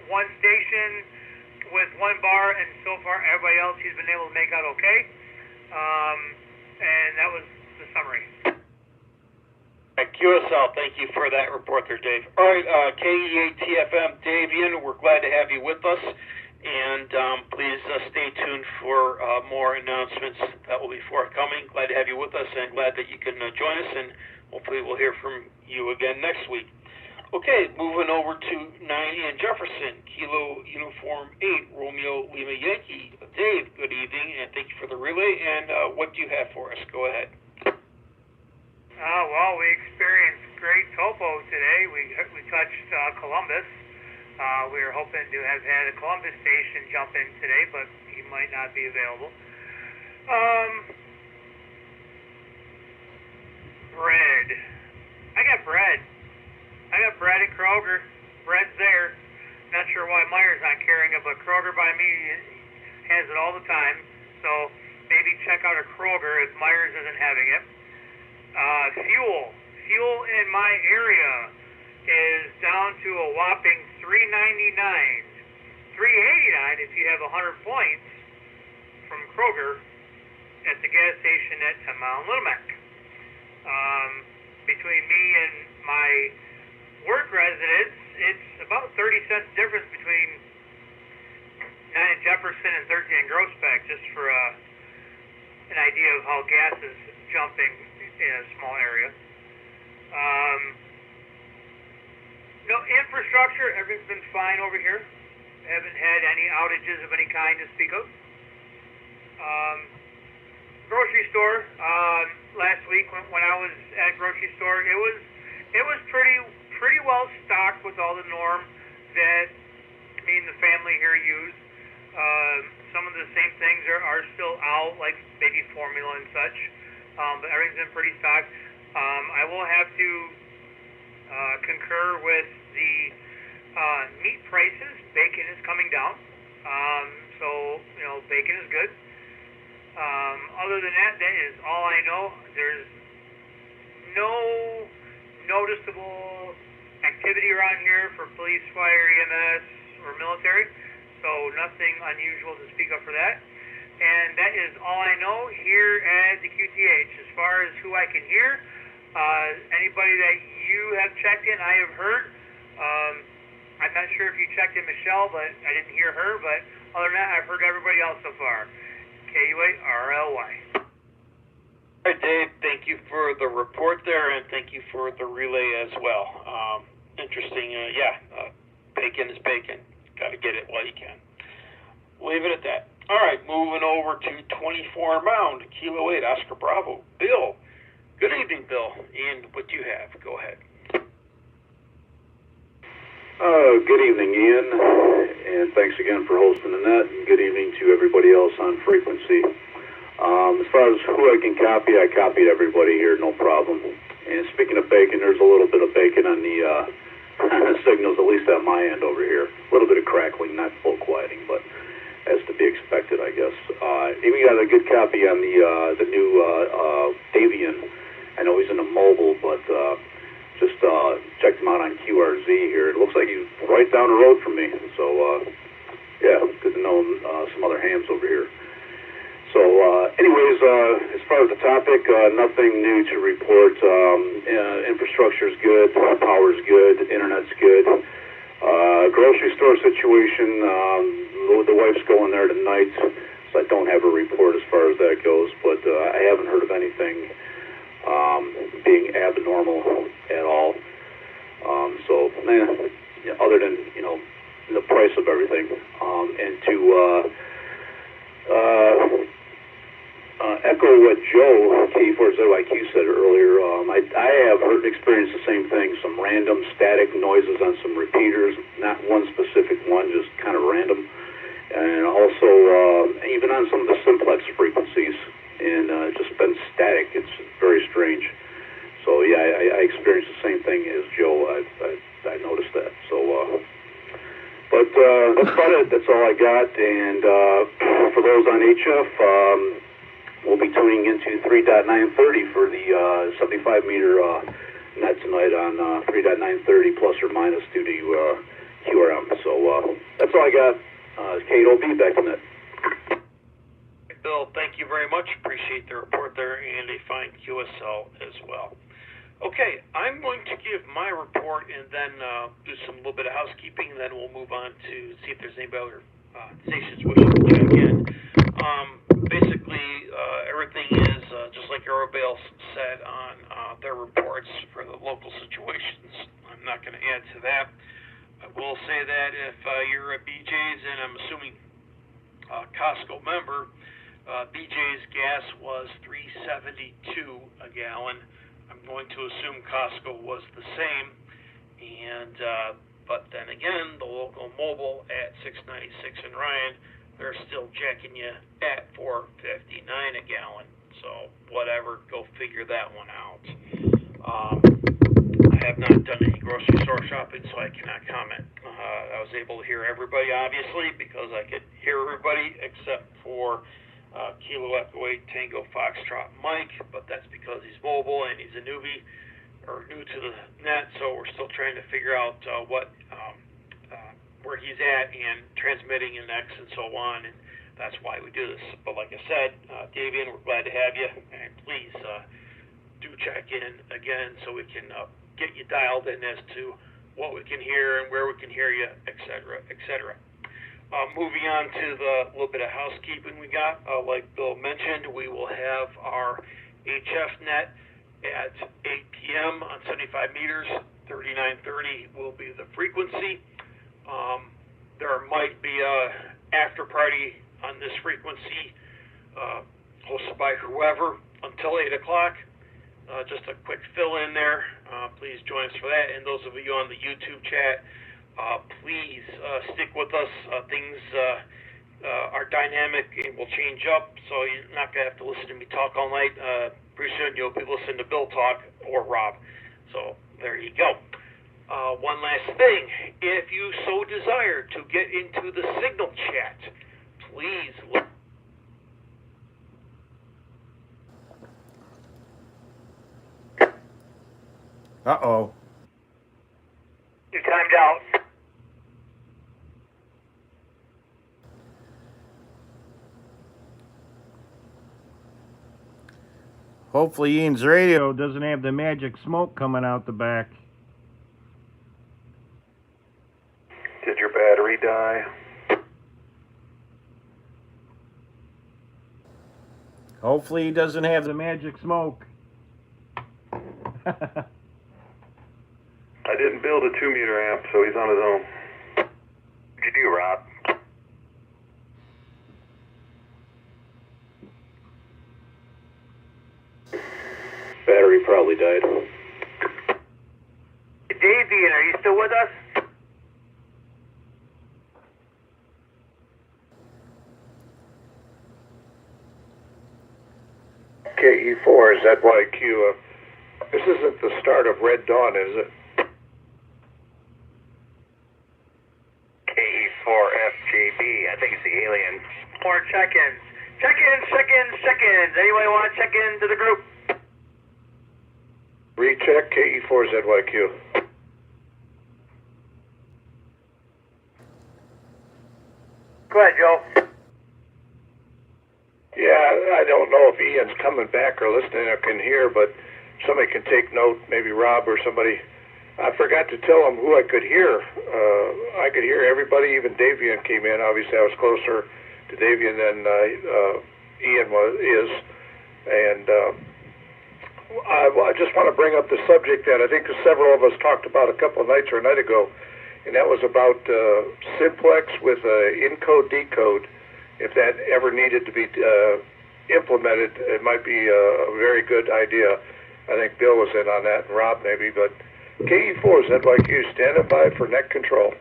one station with one bar, and so far everybody else he's been able to make out okay. And that was the summary. QSL, thank you for that report there, Dave. All right, KE8TFM, Davian, we're glad to have you with us, and please stay tuned for more announcements that will be forthcoming. Glad to have you with us, and glad that you can join us, and hopefully we'll hear from you again next week. Okay, moving over to 9 Ian Jefferson, Kilo Uniform 8, Romeo Lima Yankee. Dave, good evening, and thank you for the relay, and what do you have for us? Go ahead. Well, we experienced great topo today. We touched Columbus. We were hoping to have had a Columbus station jump in today, but he might not be available. Bread. I got bread at Kroger. Bread's there. Not sure why Meyer's not carrying it, but Kroger by me has it all the time. So maybe check out a Kroger if Meyer's isn't having it. Fuel in my area is down to a whopping $3.99, $3.89 if you have 100 points from Kroger at the gas station at 10 Mile and Little Mac. Between me and my work residence, it's about 30 cents difference between 9 and Jefferson and 13 and Grossbeck, just for an idea of how gas is jumping in a small area. No infrastructure, everything's been fine over here. Haven't had any outages of any kind to speak of. Grocery store, last week when I was at grocery store, it was pretty well stocked with all the norm that me and the family here use. Some of the same things are still out, like baby formula and such. But everything's been pretty stocked. I will have to concur with the meat prices. Bacon is coming down, so bacon is good. Other than that, that is all I know. There's no noticeable activity around here for police, fire, EMS, or military, so nothing unusual to speak of for that. And that is all I know here at the QTH. As far as who I can hear, anybody that you have checked in, I have heard. I'm not sure if you checked in Michelle, but I didn't hear her. But other than that, I've heard everybody else so far. KU8RLY. All right, Dave, thank you for the report there, and thank you for the relay as well. Interesting, bacon is bacon. Got to get it while you can. Leave it at that. All right, moving over to 24 Mound, Kilo 8, Oscar Bravo. Bill, good evening, Bill, and what do you have? Go ahead. Good evening, Ian, and thanks again for hosting the net, and good evening to everybody else on frequency. As far as who I can copy, I copied everybody here, no problem. And speaking of bacon, there's a little bit of bacon on the signals, at least at my end over here. A little bit of crackling, not full quieting, but as to be expected, I guess. Even got a good copy on the new Davian. I know he's in a mobile, but just checked him out on QRZ here. It looks like he's right down the road from me. So, yeah, good to know some other hams over here. So, anyways, as far as the topic, nothing new to report. Infrastructure's good, power's good, internet's good. Grocery store situation, the wife's going there tonight, so I don't have a report as far as that goes, but I haven't heard of anything being abnormal at all. So, other than, the price of everything. And to echo what Joe, K4ZYQ, said earlier, I have heard and experienced the same thing, some random static noises on some repeaters, not one specific one, just kind of random. And also, even on some of the simplex frequencies, and just been static. It's very strange. So, yeah, I experienced the same thing as Joe. I noticed that. So, but that's about it. That's all I got. And for those on HF, we'll be tuning into 3.930 for the 75-meter net tonight on 3.930 plus or minus due to QRM. So that's all I got. Kate OB, back to net. Bill, thank you very much. Appreciate the report there and a fine QSL as well. Okay, I'm going to give my report and then do some little bit of housekeeping, and then we'll move on to see if there's any other stations wishing to check in. Basically, everything is just like everybody else said on their reports for the local situations. I'm not going to add to that. I will say that if you're a BJ's, and I'm assuming Costco member, BJ's gas was $3.72 a gallon. I'm going to assume Costco was the same, and but then again, the local mobile at 696 in Ryan, they're still jacking you at $4.59 a gallon. So whatever, go figure that one out. I have not done any grocery store shopping, so I cannot comment. I was able to hear everybody, obviously, because I could hear everybody except for Kilo Echo 8 Tango Foxtrot Mike, but that's because he's mobile and he's a newbie or new to the net, so we're still trying to figure out where he's at and transmitting in X and so on, and that's why we do this. But like I said, Davian, we're glad to have you, and please do check in again so we can get you dialed in as to what we can hear and where we can hear you, etc., etc. Moving on to the little bit of housekeeping we got, like Bill mentioned, we will have our HF net at 8 p.m. on 75 meters. 3930 will be the frequency. There might be a after party on this frequency hosted by whoever until 8 o'clock. Just a quick fill in there. Please join us for that. And those of you on the YouTube chat, please stick with us. Things are dynamic and will change up, so you're not going to have to listen to me talk all night. Pretty soon you'll be listening to Bill talk or Rob. So there you go. One last thing. If you so desire to get into the Signal chat, please look. Uh-oh. You timed out. Hopefully Ian's radio doesn't have the magic smoke coming out the back. Did your battery die? Hopefully he doesn't have the magic smoke. I didn't build a 2-meter amp, so he's on his own. What'd you do, Rob? Battery probably died. Davian, are you still with us? KE4 ZYQ. This isn't the start of Red Dawn, is it? KE4FJB. I think it's the aliens. check-ins. Check-ins. Anybody want to check into the group? Recheck KE4ZYQ. Go ahead, Joe. Yeah, I don't know if Ian's coming back or listening or can hear, but somebody can take note, maybe Rob or somebody. I forgot to tell him who I could hear. I could hear everybody, even Davian came in. Obviously, I was closer to Davian than Ian is. And I just want to bring up the subject that I think several of us talked about a couple of nights or a night ago, and that was about Simplex with encode-decode. If that ever needed to be implemented, it might be a very good idea. I think Bill was in on that, and Rob maybe, but KE4ZYQ, standing by for net control.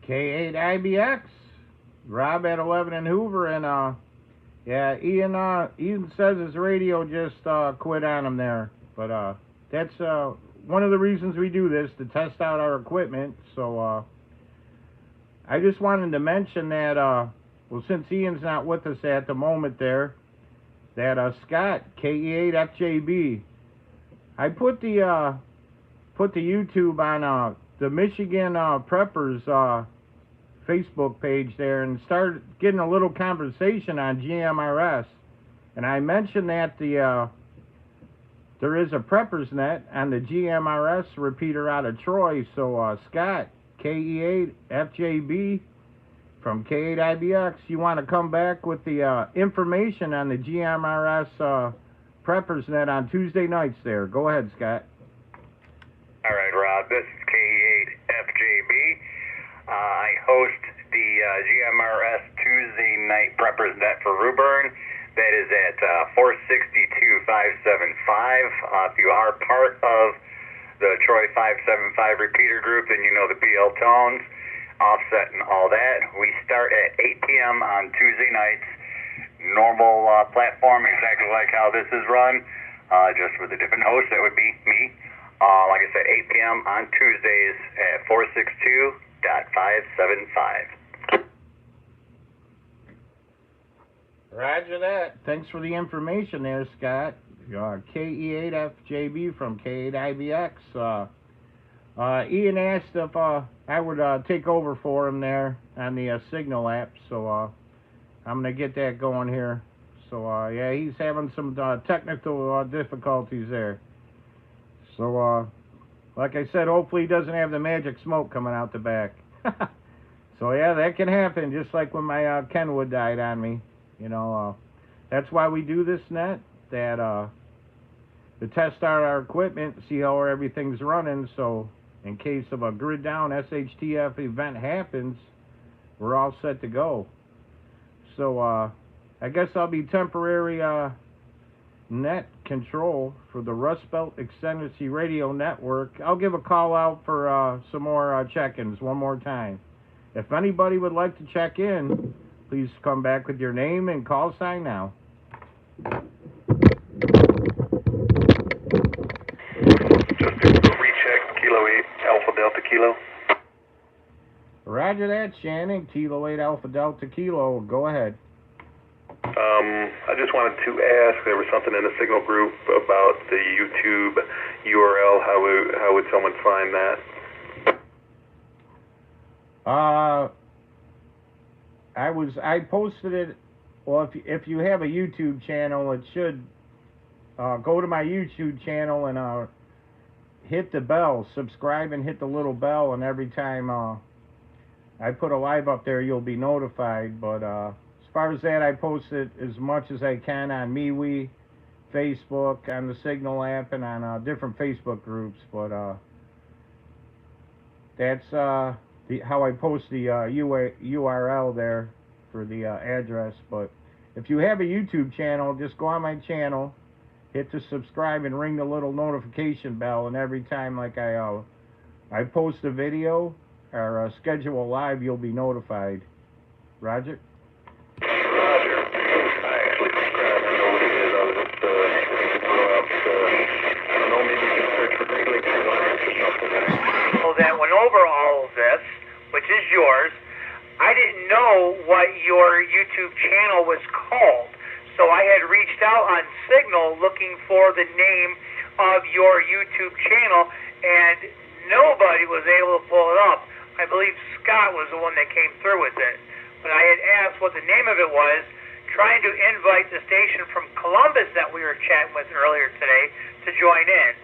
K8IBX, Rob at 11 in Hoover, and yeah, Ian says his radio just quit on him there, but that's one of the reasons we do this, to test out our equipment. So I just wanted to mention that, well, since Ian's not with us at the moment there, that Scott, KE8FJB, I put the YouTube on the Michigan Preppers Facebook page there, and started getting a little conversation on GMRS, and I mentioned that there is a Preppers Net on the GMRS repeater out of Troy. So Scott, KE8FJB from K8IBX, you want to come back with the information on the GMRS Preppers Net on Tuesday nights there. Go ahead, Scott. All right, Rob, this is K8FJB. I host the GMRS Tuesday night Preppers Net for Woburn. That is at 462-575. If you are part of the Troy 575 repeater group, then you know the BL tones, offset and all that. We start at 8 p.m. on Tuesday nights. Normal platform, exactly like how this is run, just with a different host. That would be me. Like I said, 8 p.m. on Tuesdays at 462.575. Roger that. Thanks for the information there, Scott. KE8FJB from K8IBX. Ian asked if I would take over for him there on the Signal app, so I'm going to get that going here. So, yeah, he's having some technical difficulties there. So, like I said, hopefully he doesn't have the magic smoke coming out the back. So, yeah, that can happen, just like when my Kenwood died on me. You know, that's why we do this net, that to test out our equipment, see how everything's running, so in case of a grid down SHTF event happens, we're all set to go. So I guess I'll be temporary net control for the Rust Belt Extended Radio Network. I'll give a call out for some more check-ins one more time. If anybody would like to check in, please come back with your name and call sign now. Just a recheck, Kilo 8, Alpha Delta Kilo. Roger that, Shannon. Kilo 8 Alpha Delta Kilo. Go ahead. I just wanted to ask, there was something in the Signal group about the YouTube URL. How would someone find that? I posted it. Well, if you have a YouTube channel, it should go to my YouTube channel and hit the bell, subscribe and hit the little bell, and every time I put a live up there, you'll be notified. But as far as that, I post it as much as I can on MeWe, Facebook, on the Signal app, and on different Facebook groups. But that's how I post the URL there for the address. But if you have a YouTube channel, just go on my channel, hit the subscribe, and ring the little notification bell, and every time like I post a video or schedule a live, you'll be notified. Roger? Roger. I actually subscribed. I know what it is. I was just throw out, I don't know, maybe you can search for Great Lakes Alliance or something. So that went over all of this, which is yours. I didn't know what So I had reached out on Signal looking for the name of your YouTube channel, and nobody was able to pull it up. I believe Scott was the one that came through with it. But I had asked what the name of it was, trying to invite the station from Columbus that we were chatting with earlier today to join in.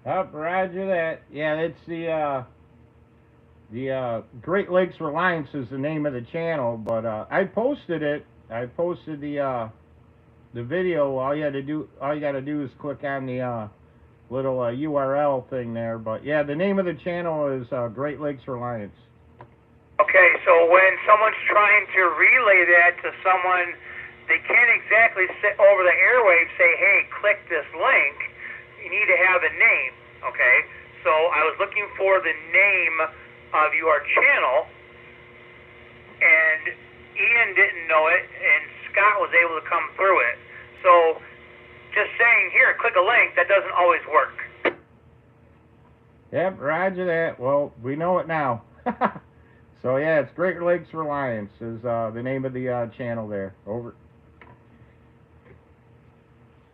Up, roger that. Yeah, it's the Great Lakes Reliance is the name of the channel, but I posted it. I posted the video. All you got to do is click on the little URL thing there. But yeah, the name of the channel is Great Lakes Reliance. Okay, so when someone's trying to relay that to someone, they can't exactly sit over the airwaves say, hey, click this link. You need to have a name, okay? So I was looking for the name of your channel, and Ian didn't know it, and Scott was able to come through it. So just saying, here, click a link, that doesn't always work. Yep, roger that. Well, we know it now. So yeah, it's Great Lakes Reliance is the name of the channel there. Over.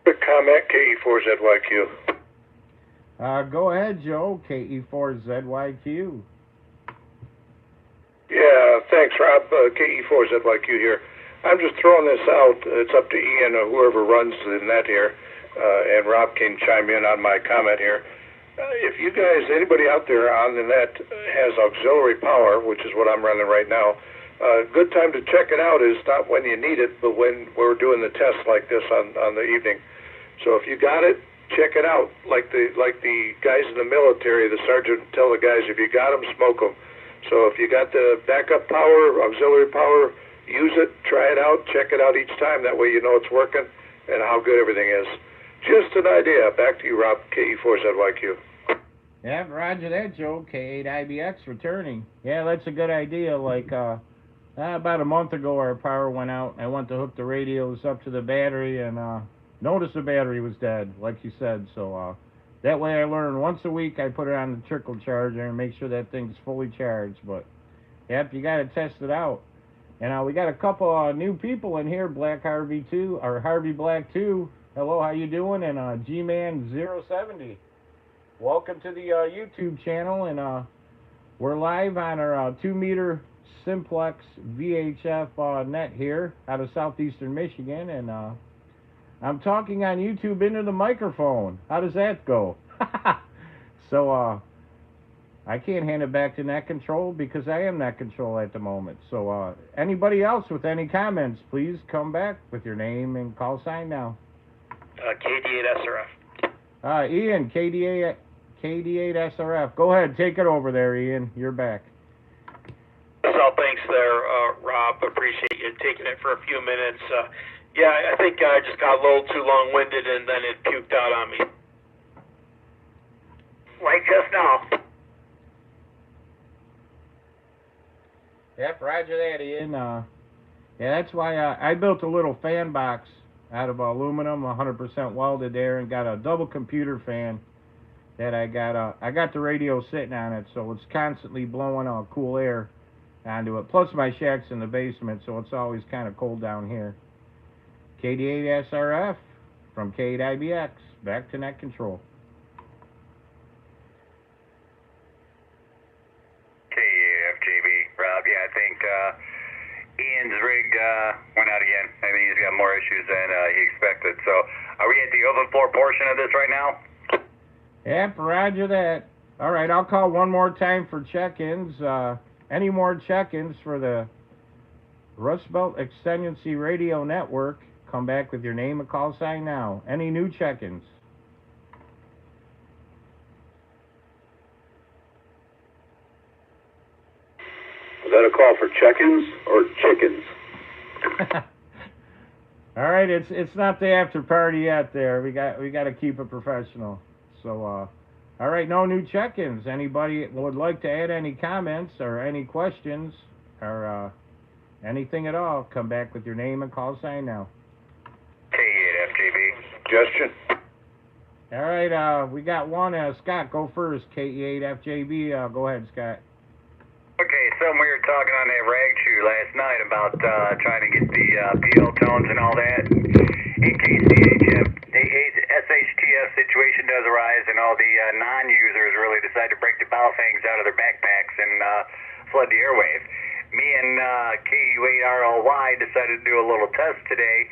Quick comment, KE4ZYQ. Go ahead, Joe. KE4ZYQ. Yeah, thanks, Rob. KE4ZYQ here. I'm just throwing this out. It's up to Ian or whoever runs the net here, and Rob can chime in on my comment here. If you guys, anybody out there on the net has auxiliary power, which is what I'm running right now, a good time to check it out is not when you need it, but when we're doing the tests like this on the evening. So if you got it, check it out. Like the guys in the military, the sergeant would tell the guys, if you got them, smoke them. So if you got the backup power, auxiliary power, use it, try it out, check it out each time. That way you know it's working and how good everything is. Just an idea. Back to you, Rob, KE4ZYQ. Yeah, roger that, Joe. K8IBX returning. Yeah, that's a good idea. Like, about a month ago, our power went out. I went to hook the radios up to the battery and noticed the battery was dead, like you said. So that way I learned once a week I put it on the trickle charger and make sure that thing's fully charged. But, yep, you got to test it out. And we got a couple new people in here, Black Harvey 2, or Harvey Black 2. Hello, how you doing? And G-Man 070. Welcome to the YouTube channel, and we're live on our 2-meter Simplex VHF net here out of southeastern Michigan, and I'm talking on YouTube into the microphone. How does that go? So I can't hand it back to Net Control because I am Net Control at the moment. So anybody else with any comments, please come back with your name and call sign now. KD8SRF. Ian, KD8SRF. Go ahead, take it over there, Ian. You're back. So thanks there, Rob. Appreciate you taking it for a few minutes. Yeah, I think I just got a little too long-winded and then it puked out on me. Like just now. Yep, roger that, Ian. Yeah, that's why I built a little fan box out of aluminum, 100% welded there, and got a double computer fan that I got the radio sitting on it, so it's constantly blowing cool air onto it. Plus my shack's in the basement, so it's always kind of cold down here. KD8SRF from K8IBX. Back to Net Control. KFJB, Rob. Yeah, I think Ian's rig went out again. I think he's got more issues than he expected. So are we at the open floor portion of this right now? Yep, roger that. All right, I'll call one more time for check-ins. Any more check-ins for the Rust Belt Extendency Radio Network? Come back with your name and call sign now. Any new check-ins? Was that a call for check-ins or chickens? All right, it's not the after party yet. There, we got to keep it professional. So, all right, no new check-ins. Anybody would like to add any comments or any questions or anything at all? Come back with your name and call sign now. K8FJB. Suggestion? All right, we got one. Scott, go first. KE8FJB. Go ahead, Scott. Okay, so something we were talking on that rag chew last night about trying to get the PL tones and all that. In case the SHTF situation does arise and all the non-users really decide to break the bowfangs out of their backpacks and flood the airwaves. Me and KU8RLY decided to do a little test today,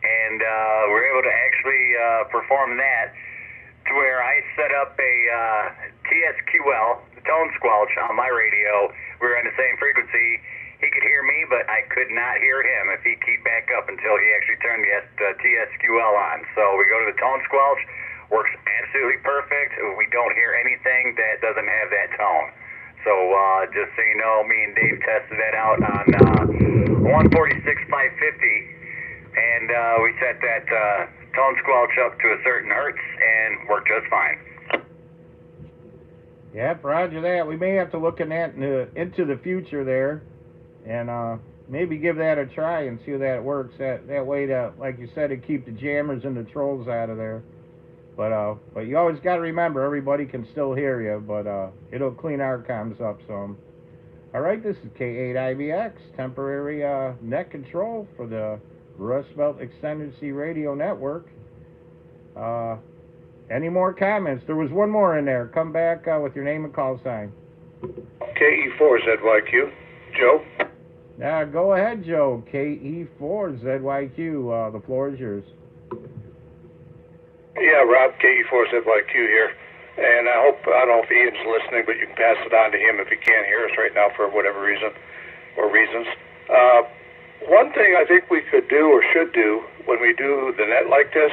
and we're able to actually perform that to where I set up a TSQL, the tone squelch, on my radio. We were on the same frequency. He could hear me, but I could not hear him if he keyed back up until he actually turned the TSQL on. So we go to the tone squelch, works absolutely perfect. We don't hear anything that doesn't have that tone. So just so you know, me and Dave tested that out on 146.550, and we set that tone squelch up to a certain hertz and worked just fine. Yep, roger that. We may have to look in that into the future there, and maybe give that a try and see how that works. That way, like you said, to keep the jammers and the trolls out of there. But you always got to remember, everybody can still hear you, but it'll clean our comms up some. All right, this is K8IBX, temporary net control for the Rust Belt Extended C Radio Network. Any more comments? There was one more in there. Come back with your name and call sign. KE4ZYQ. Joe? Go ahead, Joe. KE4ZYQ. The floor is yours. Yeah, Rob, KE4ZYQ here. And I don't know if Ian's listening, but you can pass it on to him if he can't hear us right now for whatever reason or reasons. One thing I think we could do or should do when we do the net like this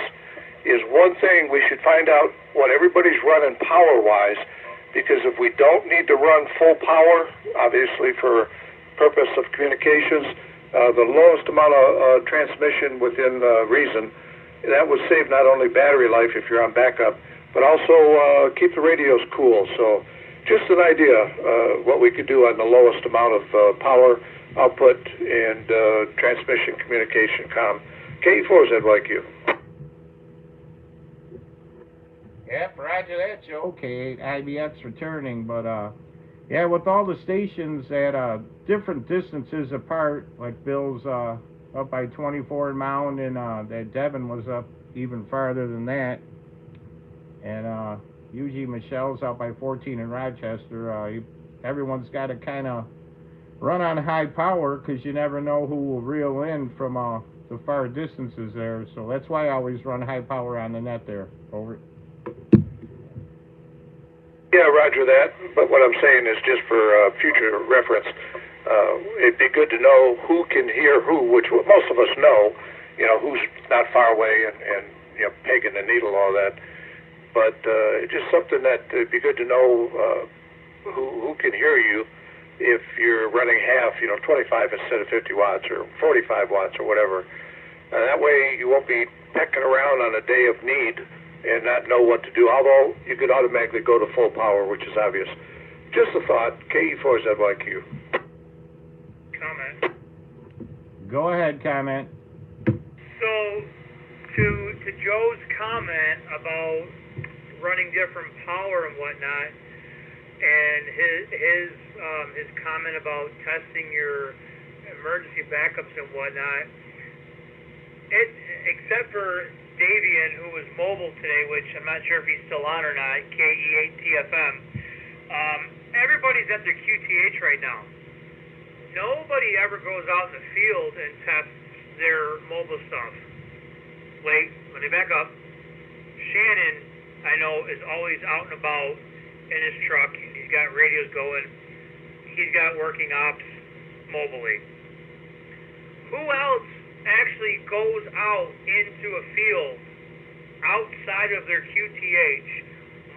is one thing, we should find out what everybody's running power-wise, because if we don't need to run full power, obviously for purpose of communications, the lowest amount of transmission within reason, that would save not only battery life if you're on backup, but also keep the radios cool. So just an idea what we could do on the lowest amount of power output and transmission communication comm. KE4ZYQ. Yep, roger that, Joe. K8IBX returning, but yeah, with all the stations at different distances apart, like Bill's up by 24 in Mound, and that Devon was up even farther than that, and UG Michelle's out by 14 in Rochester. Everyone's got to kind of run on high power, because you never know who will reel in from the far distances there. So that's why I always run high power on the net there. Over. Yeah, roger that. But what I'm saying is just for future reference, it'd be good to know who can hear who, which most of us know, who's not far away and pegging the needle, all that. But just something that it'd be good to know who can hear you if you're running half, 25 instead of 50 watts or 45 watts or whatever. That way you won't be pecking around on a day of need and not know what to do, although you could automatically go to full power, which is obvious. Just a thought. KE4ZYQ. Comment. Go ahead, comment. So, to Joe's comment about running different power and whatnot, and his comment about testing your emergency backups and whatnot, except for Davian, who was mobile today, which I'm not sure if he's still on or not, KE8TFM, everybody's at their QTH right now. Nobody ever goes out in the field and tests their mobile stuff. Wait, let me back up. Shannon, I know, is always out and about in his truck. He's got radios going. He's got working ops mobily. Who else actually goes out into a field outside of their QTH,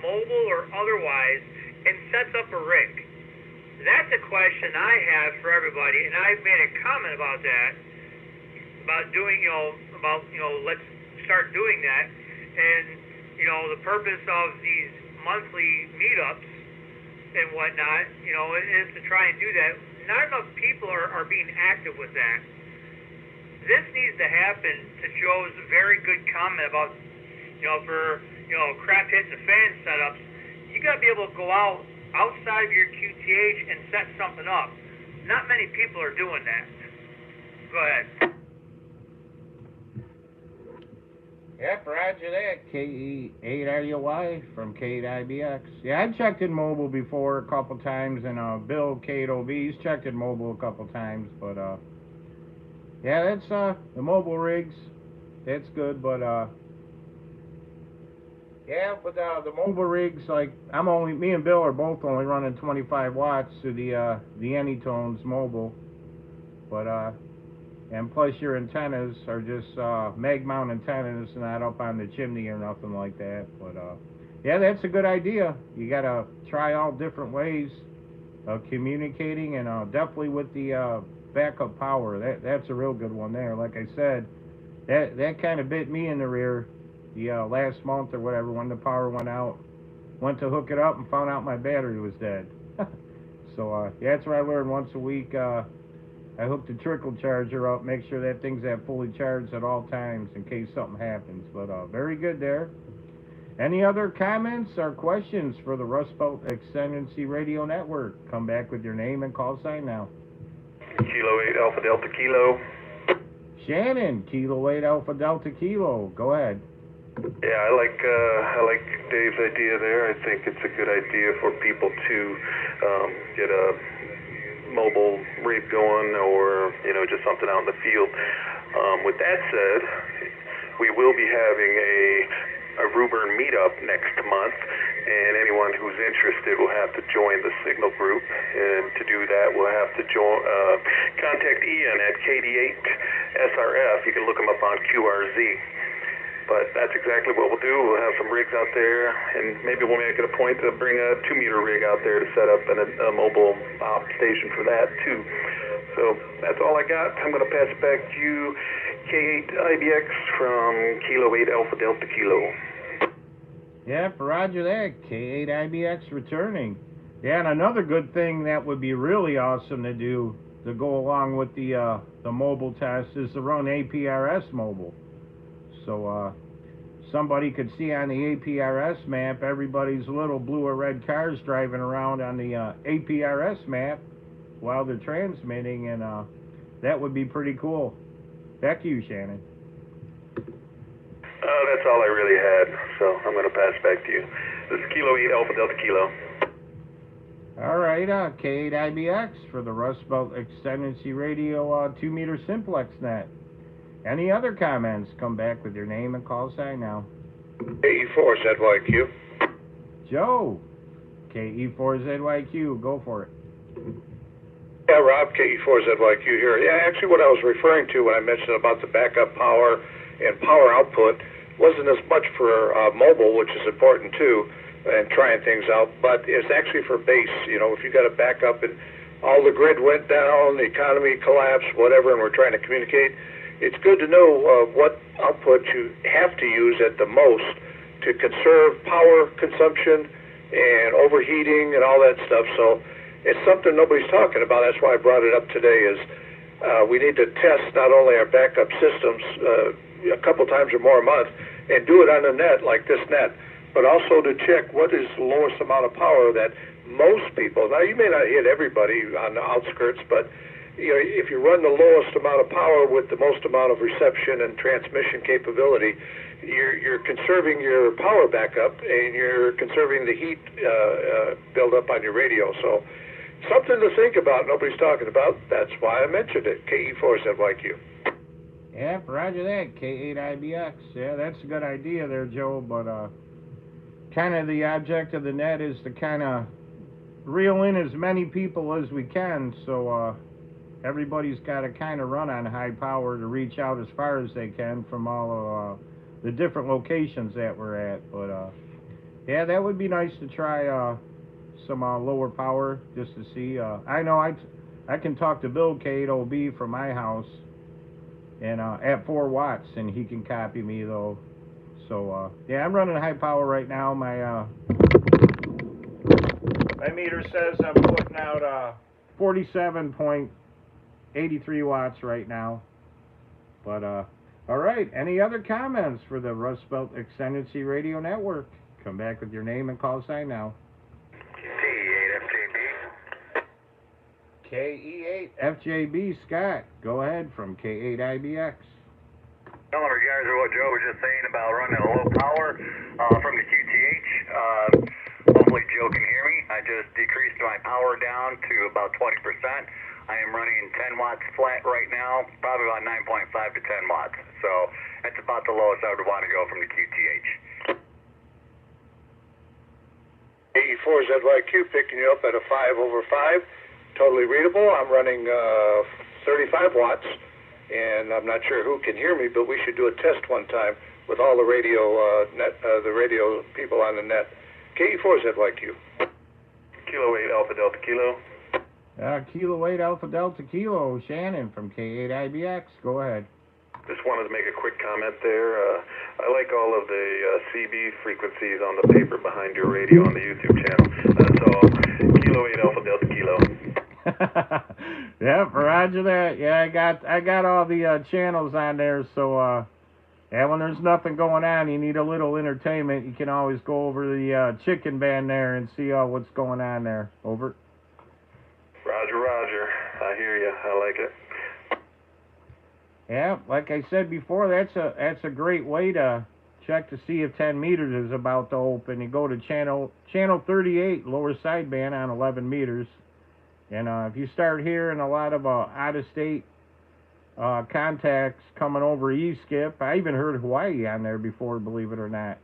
mobile or otherwise, and sets up a rig? That's a question I have for everybody, and I've made a comment about that, about doing, let's start doing that. And, the purpose of these monthly meetups and whatnot, is to try and do that. Not enough people are being active with that. This needs to happen, to Joe's very good comment about, for, crap hits and fan setups. You got to be able to go outside of your QTH and set something up. not many people are doing that. Go ahead. Yep, roger that. KE8RUY from K8IBX. Yeah, I checked in mobile before a couple times, and Bill K8OB's checked in mobile a couple times, but yeah, that's the mobile rigs. That's good, but yeah, but the mobile rigs, like me and Bill are both only running 25 watts to the Anytones mobile, but and plus your antennas are just mag mount antennas, not up on the chimney or nothing like that. But yeah, that's a good idea. You gotta try all different ways of communicating, and definitely with the backup power. That's a real good one there. Like I said, that kind of bit me in the rear the last month or whatever when the power went out. Went to hook it up and found out my battery was dead. So yeah, that's what I learned once a week. I hooked the trickle charger up, make sure that thing's at fully charged at all times in case something happens. But very good there. Any other comments or questions for the Rust Belt Extendency Radio Network? Come back with your name and call sign now. Kilo 8 Alpha Delta Kilo. Shannon, Kilo 8 Alpha Delta Kilo. Go ahead. Yeah, I like Dave's idea there. I think it's a good idea for people to get a mobile rig going, or just something out in the field. With that said, we will be having a Ruburn meetup next month, and anyone who's interested will have to join the Signal group. And to do that, we'll have to contact Ian at KD8SRF. You can look him up on QRZ. But that's exactly what we'll do. We'll have some rigs out there, and maybe we'll make it a point to bring a 2-meter rig out there to set up a mobile op station for that too. So that's all I got. I'm going to pass it back to you, K8IBX from Kilo 8 Alpha Delta Kilo. Yeah, roger that. K8IBX returning. Yeah, and another good thing that would be really awesome to do to go along with the mobile test is to run APRS mobile. So somebody could see on the APRS map everybody's little blue or red cars driving around on the APRS map while they're transmitting, and that would be pretty cool. Back to you, Shannon. That's all I really had, so I'm going to pass back to you. This is Kilo 8 Alpha Delta Kilo. All right, K8IBX for the Rust Belt Extendency Radio 2-meter Simplex Net. Any other comments? Come back with your name and call sign now. KE4ZYQ. Joe, KE4ZYQ, go for it. Yeah, Rob, KE4ZYQ here. Yeah, actually what I was referring to when I mentioned about the backup power and power output wasn't as much for mobile, which is important too, and trying things out, but it's actually for base. If you got a backup and all the grid went down, the economy collapsed, whatever, and we're trying to communicate, it's good to know what output you have to use at the most to conserve power consumption and overheating and all that stuff. So it's something nobody's talking about. That's why I brought it up today, is we need to test not only our backup systems a couple times or more a month and do it on a net like this net, but also to check what is the lowest amount of power that most people, now you may not hit everybody on the outskirts, but if you run the lowest amount of power with the most amount of reception and transmission capability, you're conserving your power backup and you're conserving the heat buildup on your radio. So something to think about, nobody's talking about. That's why I mentioned it. KE4ZYQ. Yeah, roger that. K8IBX. Yeah, that's a good idea there, Joe, but kind of the object of the net is to kind of reel in as many people as we can, so everybody's got to kind of run on high power to reach out as far as they can from all of the different locations that we're at. But yeah, that would be nice to try some lower power just to see. I know I can talk to Bill K8OB from my house and at 4 watts, and he can copy me though. So yeah, I'm running high power right now. My meter says I'm putting out 47.83 watts right now. But all right, any other comments for the Rust Belt Extendency Radio Network? Come back with your name and call sign now. KE8FJB, Scott, go ahead from K8IBX. In regards to what Joe was just saying about running a low power from the QTH, hopefully Joe can hear me. I just decreased my power down to about 20%. I am running 10 watts flat right now, probably about 9.5 to 10 watts. So that's about the lowest I would want to go from the QTH. 84ZYQ picking you up at a 5/5, totally readable. I'm running 35 watts, and I'm not sure who can hear me, but we should do a test one time with all the radio the radio people on the net. KE4ZYQ. Kilo 8 Alpha Delta Kilo. Kilo 8 Alpha Delta Kilo, Shannon from K8IBX, go ahead. Just wanted to make a quick comment there. I like all of the CB frequencies on the paper behind your radio on the YouTube channel. That's all. Kilo 8 Alpha Delta Kilo. Yep, roger that. Yeah, I got all the channels on there, so yeah, when there's nothing going on, you need a little entertainment, you can always go over the chicken band there and see what's going on there. Over. Roger, roger. I hear you. I like it. Yeah, like I said before, that's a great way to check to see if 10 meters is about to open. You go to channel 38, lower sideband on 11 meters. And if you start hearing a lot of out-of-state contacts coming over E-skip, I even heard Hawaii on there before, believe it or not.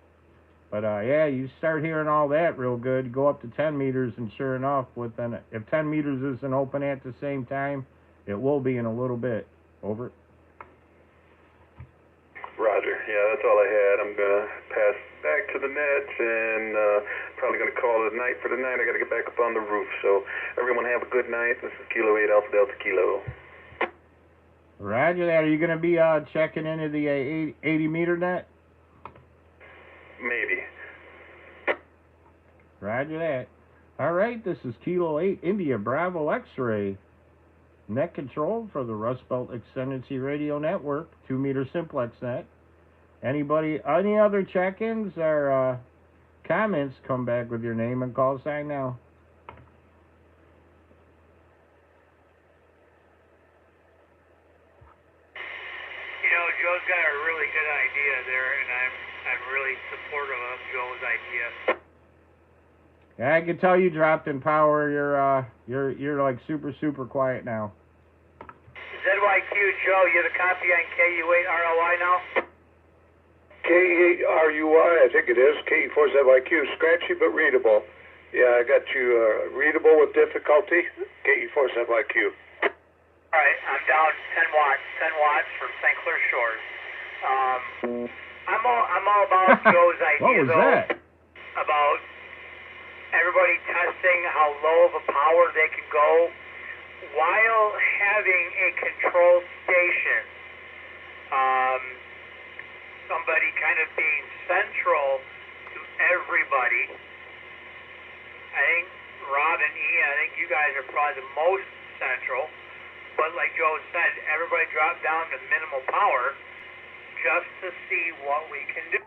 But yeah, you start hearing all that real good. You go up to 10 meters, and sure enough, if 10 meters isn't open at the same time, it will be in a little bit. Over. Roger. Yeah, that's all I had. I'm going to pass back to the net and probably going to call it a night for the night. I got to get back up on the roof. So everyone have a good night. This is Kilo 8 Alpha Delta Kilo. Roger that. Are you going to be checking into the 80 meter net? Maybe. Roger that. All right, this is Kilo 8 India Bravo X-Ray. Net control for the Rust Belt Extended Radio Network, 2 meter Simplex Net. Any other check-ins or comments, come back with your name and call sign now. You know, Joe's got a really good idea there, and I'm really supportive of Joe's idea. Yeah, I can tell you dropped in power. You're like super quiet now. ZYQ, Joe, you have a copy on KU8RLY now? K8RUI, I think it is. KE4ZYQ, scratchy but readable. Yeah, I got you readable with difficulty. KE4ZYQ. All right, I'm down 10 watts from St. Clair Shores. I'm all about Joe's idea, what was though, that? about everybody testing how low of a power they can go while having a control station. Somebody kind of being central to everybody. I think Rob and Ian, I think you guys are probably the most central. But like Joe said, everybody drop down to minimal power just to see what we can do.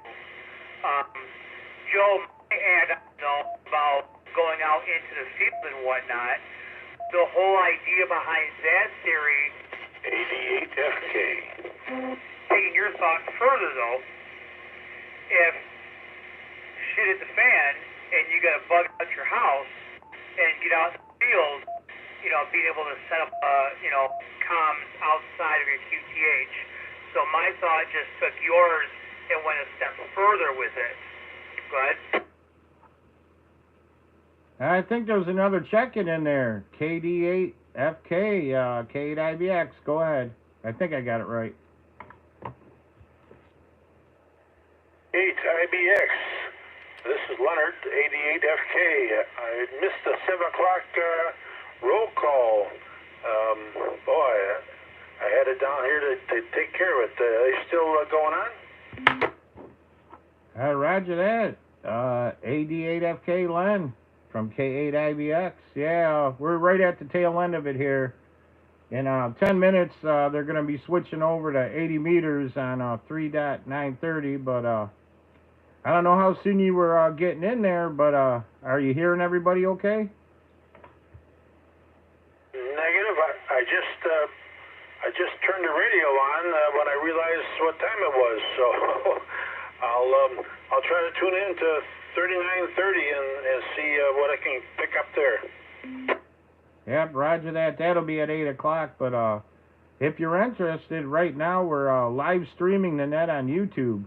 Joe might add about going out into the field and whatnot. The whole idea behind that theory, 88FK. Taking your thought further though, if shit hit the fan and you got to bug out your house and get out in the field, you know, being able to set up, comms outside of your QTH. So my thought just took yours and went a step further with it. Go ahead. I think there's another check-in in there. KD8FK, K8IBX. Go ahead. I think I got it right. 8IBX. This is Leonard, 88FK. I missed the 7 o'clock roll call. Boy, I had it down here to take care of it. Are they still going on? Roger that. 88FK Len from K8IBX. Yeah, we're right at the tail end of it here. In 10 minutes, they're going to be switching over to 80 meters on 3.930, but I don't know how soon you were getting in there, but are you hearing everybody okay? Negative. what time it was, so I'll try to tune in to 3930 and see what I can pick up there. Yep, roger that. That'll be at 8 o'clock, but if you're interested, right now we're live streaming the net on YouTube.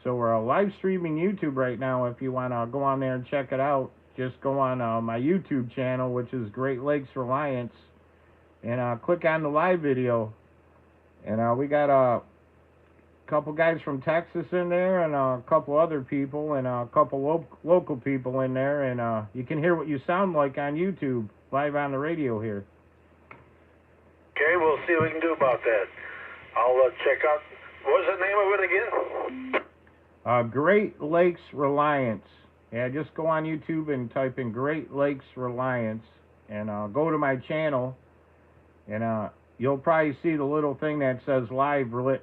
So we're live streaming YouTube right now. If you want to go on there and check it out, just go on my YouTube channel, which is Great Lakes Reliance, and click on the live video. And we got a couple guys from Texas in there, and a couple other people, and a couple local people in there, and you can hear what you sound like on YouTube, live on the radio here. Okay, we'll see what we can do about that. I'll check out, what was the name of it again? Great Lakes Reliance. Yeah, just go on YouTube and type in Great Lakes Reliance, and go to my channel, and you'll probably see the little thing that says live lit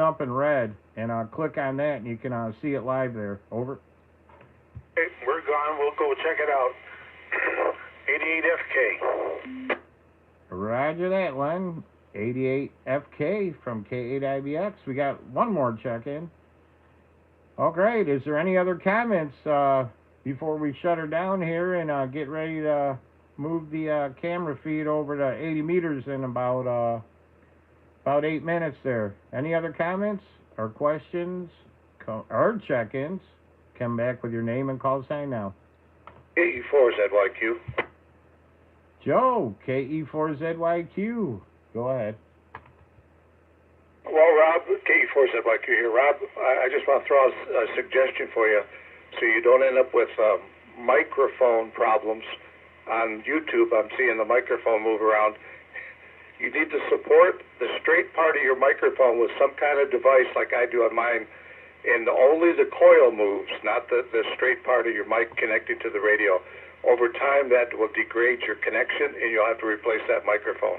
up in red, and click on that, and you can see it live there. Over. Okay, we're gone. We'll go check it out. 88FK. Roger that, Len. 88FK from K8IBX. We got one more check-in. Oh, great. Is there any other comments before we shut her down here and get ready to move the camera feed over to 80 meters in about 8 minutes there? Any other comments or questions or check-ins? Come back with your name and call sign now. KE4ZYQ. Joe, KE4ZYQ. Go ahead. Well, Rob, KE4ZYQ here. Rob, I just want to throw out a suggestion for you so you don't end up with microphone problems on YouTube. I'm seeing the microphone move around. You need to support the straight part of your microphone with some kind of device like I do on mine, and only the coil moves, not the straight part of your mic connected to the radio. Over time, that will degrade your connection, and you'll have to replace that microphone.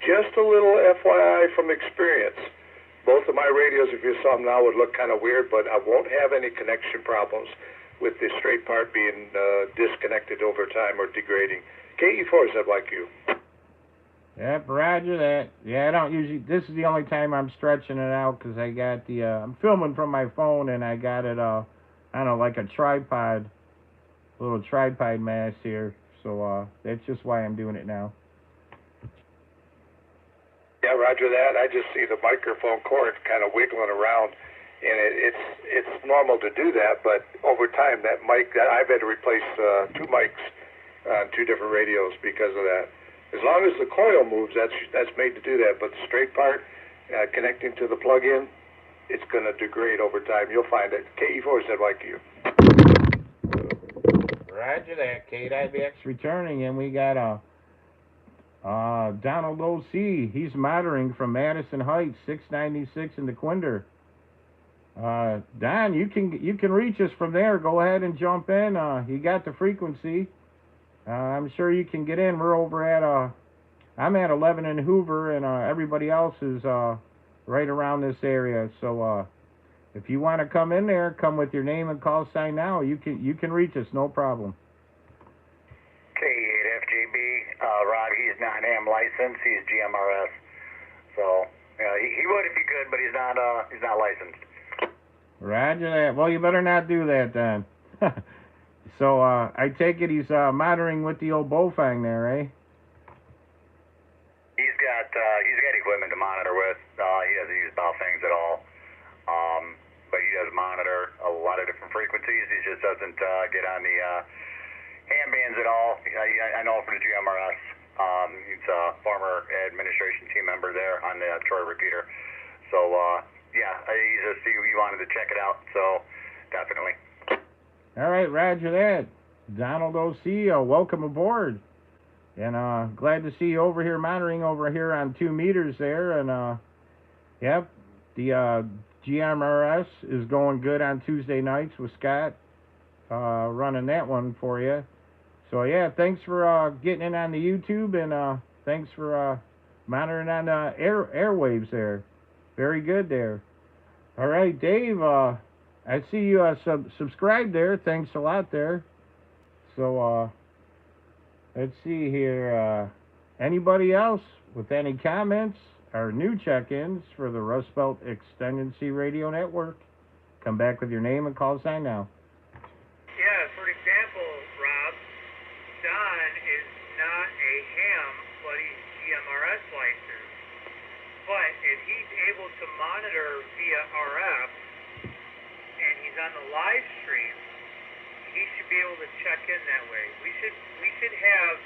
Just a little FYI from experience. Both of my radios, if you saw them now, would look kind of weird, but I won't have any connection problems with the straight part being disconnected over time or degrading. KE4ZYQ. Yep, roger that. Yeah, I don't usually, this is the only time I'm stretching it out because I got the, I'm filming from my phone and I got it, I don't know, like a tripod, little tripod mass here. So that's just why I'm doing it now. Yeah, roger that. I just see the microphone cord kind of wiggling around, and it's normal to do that, but over time, that mic, I've had to replace 2 mics on 2 different radios because of that. As long as the coil moves, that's made to do that, but the straight part, connecting to the plug-in, it's going to degrade over time. You'll find it. KE4ZYQ. Roger that. K8IBX returning, and we got Donald O.C. He's monitoring from Madison Heights, 696 in the Quinder. Don, you can reach us from there. Go ahead and jump in. You got the frequency. I'm sure you can get in. We're over at I'm at 11 in Hoover, and everybody else is right around this area. So if you want to come in there, come with your name and call sign now. You can reach us, no problem. K8FJB, Rod, he's not AM licensed, he's GMRS. So he would if he could, but he's not licensed. Roger that. Well, you better not do that then. So I take it he's monitoring with the old Bofang there, eh? He's got equipment to monitor with. He doesn't use Baofangs at all, but he does monitor a lot of different frequencies. He just doesn't get on the ham bands at all. I know him from the GMRS. He's a former administration team member there on the Troy repeater. So yeah, he wanted to check it out. So definitely. All right, roger that. Donald O.C., welcome aboard. And glad to see you over here monitoring over here on 2 meters there. And yep, the GMRS is going good on Tuesday nights with Scott running that one for you. So yeah, thanks for getting in on the YouTube, and thanks for monitoring on the airwaves there. Very good there. All right, Dave, I see you subscribed there. Thanks a lot there. So let's see here. Anybody else with any comments are new check-ins for the Rust Belt Extendency Radio Network. Come back with your name and call sign now. Yeah, for example, Rob, Don is not a ham, but he's GMRS licensed. But if he's able to monitor via RF and he's on the live stream, he should be able to check in that way. We should have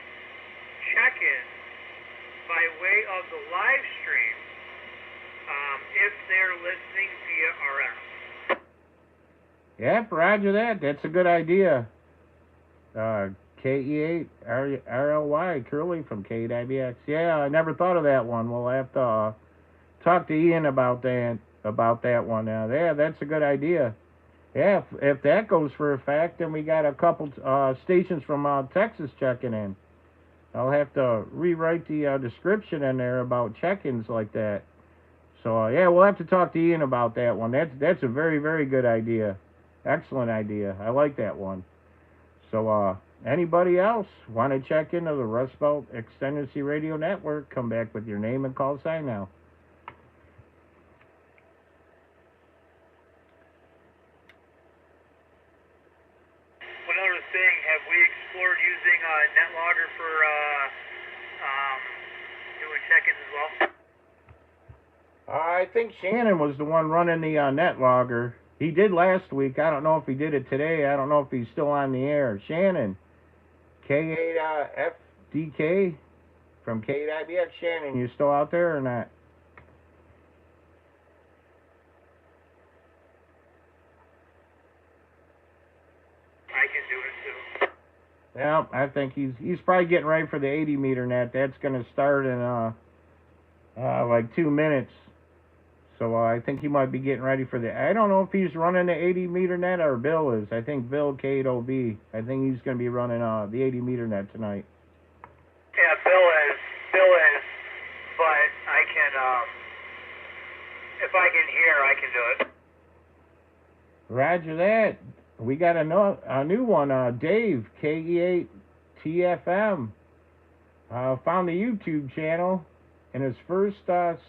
check-ins by way of the live stream if they're listening via RF. Yep, roger that. That's a good idea. KE8RLY, Curly from K8IBX. Yeah, I never thought of that one. We'll have to talk to Ian about that one now. Yeah, that's a good idea. Yeah, if that goes for a fact, then we got a couple stations from Texas checking in. I'll have to rewrite the description in there about check-ins like that. So, yeah, we'll have to talk to Ian about that one. That's a very, very good idea. Excellent idea. I like that one. So, anybody else want to check into the Rust Belt Extendency Radio Network, come back with your name and call sign now. One other thing, have we explored using NetLogger for doing check-ins as well? I think Shannon was the one running the NetLogger. He did last week. I don't know if he did it today. I don't know if he's still on the air. Shannon, K8FDK from K8IBX. Shannon, you still out there or not? I can do it too. Yeah, I think he's probably getting ready for the 80 meter net. That's going to start in like 2 minutes. So I think he might be getting ready for the... I don't know if he's running the 80 meter net or Bill is. I think Bill K8OB. I think he's going to be running the 80 meter net tonight. Yeah, Bill is. But I can, if I can hear, I can do it. Roger that. We got a new one. Dave, KE8TFM. Found the YouTube channel and his first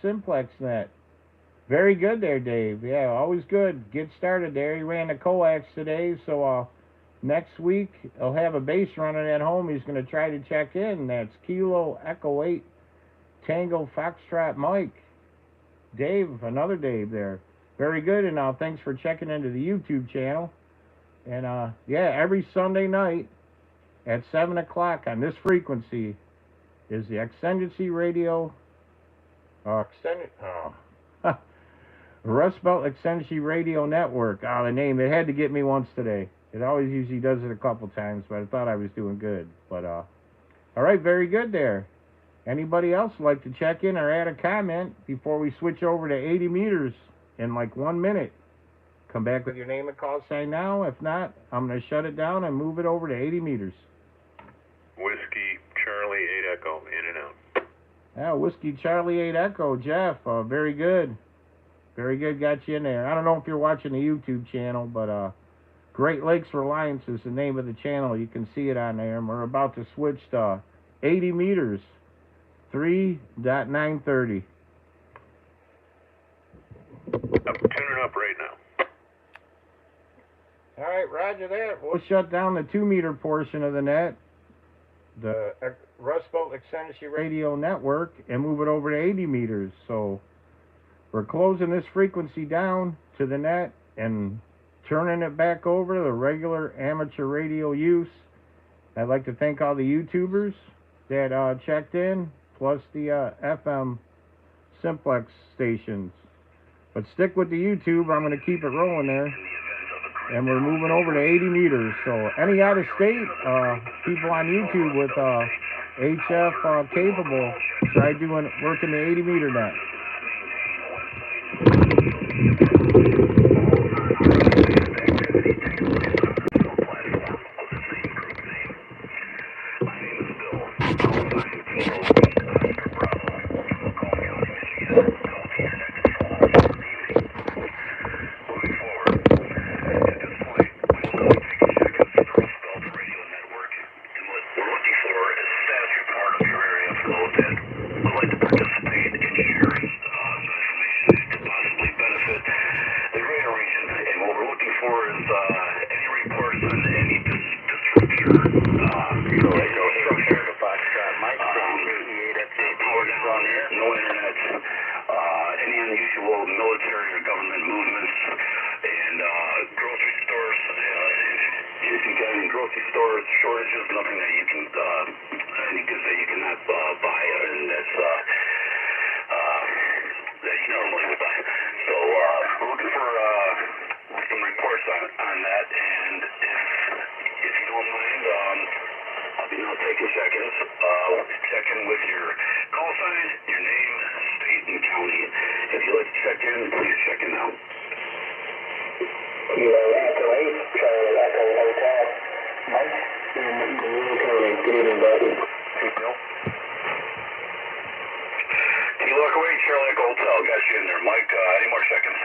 Simplex net. Very good there, Dave. Yeah, always good. Get started there. He ran the coax today, so next week he'll have a base running at home. He's going to try to check in. That's Kilo Echo 8 Tango Foxtrot Mike. Dave, another Dave there. Very good, and thanks for checking into the YouTube channel. And yeah, every Sunday night at 7 o'clock on this frequency is the Extendency Radio Rust Belt Extendency Radio Network. The name, it had to get me once today. It always usually does it a couple times, but I thought I was doing good. But, all right, very good there. Anybody else like to check in or add a comment before we switch over to 80 meters in like 1 minute? Come back with your name and call sign now. If not, I'm going to shut it down and move it over to 80 meters. Whiskey Charlie 8 Echo, in and out. Yeah, Whiskey Charlie 8 Echo, Jeff, very good. Very good, got you in there. I don't know if you're watching the YouTube channel, but Great Lakes Reliance is the name of the channel. You can see it on there, and we're about to switch to 80 meters, 3.930. I'm tuning up right now. All right, roger that. We'll shut down the 2 meter portion of the net, the Rust Belt Extendency Radio Network, and move it over to 80 meters. So we're closing this frequency down to the net and turning it back over to the regular amateur radio use. I'd like to thank all the YouTubers that checked in, plus the FM Simplex stations. But stick with the YouTube. I'm going to keep it rolling there. And we're moving over to 80 meters. So any out-of-state people on YouTube with HF capable, try working the 80 meter net. Would like to participate in sharing with shortages, nothing that you can say you cannot buy, and that's that you normally would buy. So we're looking for some reports on that, and if you don't mind, I'll be now taking check-ins. Check in with your call sign, your name, state, and county. If you'd like to check in, please check in now. Kilo Echo 8, Charlie Echo Hotel. Mike? Good evening, buddy. Hey, Bill. Kilo Echo 8, Charlie Echo Hotel. Got you in there, Mike. Any more seconds?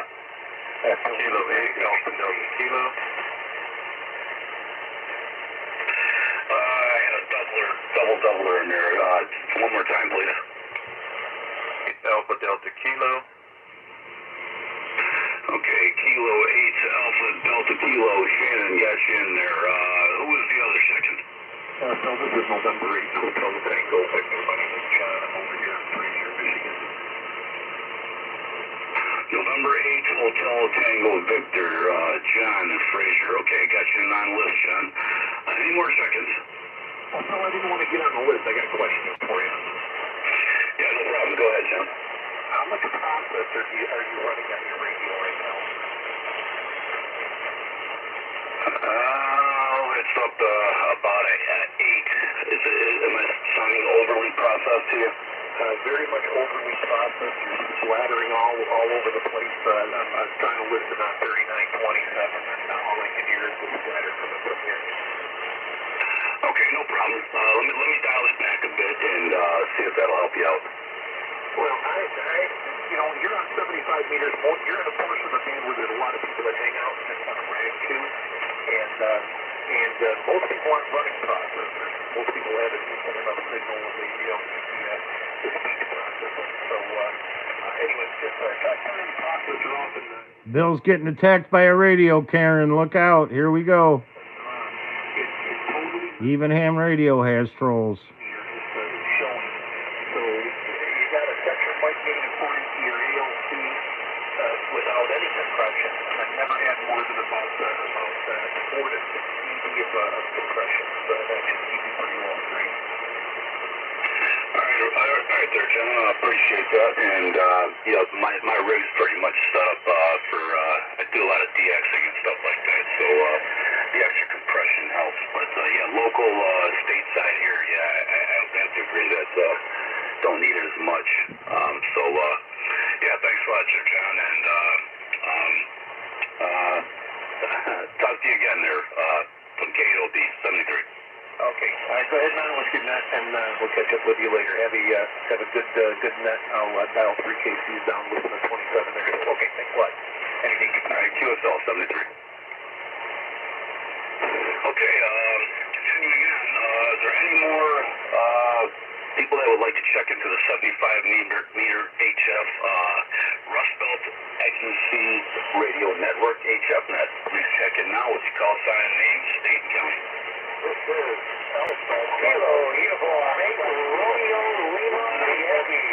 Kilo 8, Alpha Delta Kilo. I had a doubler in there. One more time, please. Alpha Delta Kilo. Okay, Kilo 8, Alpha Delta Kilo. Shannon got you in there. Who was the other second? So this is November 8th, Hotel Tango. My name is John. I'm over here in Fraser, Michigan. November 8th, Hotel Tango Victor, John and Fraser. Okay, got you on the list, John. Any more seconds? Well, no, I didn't want to get on the list. I got a question for you. Yeah, no problem. Go ahead, John. How much processor are you running on your radio right now? It's up to about an 8. Am I sounding overly processed to you? Very much overly processed. You're splattering all over the place. I'm trying to listen on 3927, and all I can hear is the splatter coming from here. Okay, no problem. Let me dial it back a bit and see if that'll help you out. Well, you're on 75 meters. You're in a portion of the band where there's a lot of people that hang out and want to rag too, and most people aren't running processors. Most people have a decent enough signal when they need the speech processing. So, anyways, just try turning the processor off and. Bill's getting attacked by a radio, Karen. Look out. Here we go. Even ham radio has trolls. Without any compression, I've never had more than about 4 to 6 dB of compression, so that should keep you pretty well straight. All right there, John. I appreciate that. And my rig's pretty much set up for I do a lot of de-Xing and stuff like that, so the extra compression helps. But local stateside here, I have to agree that don't need it as much. Thanks a lot, John, and talk to you again there from KOB 73. Okay, all right, go ahead now with your net, and we'll catch up with you later. Have a good net. I'll dial 3 KCs down, listen to 27 there. Okay, thanks a lot. Anything? All right, QSL 73. Okay, continuing on, is there any more people that would like to check into the 75-meter HF Rust Belt Agency Radio Network, HF Net? Please check in now with your call sign, name, state, and county. This is Alpha Kilo Uniform 8, Romeo Lima Yankee.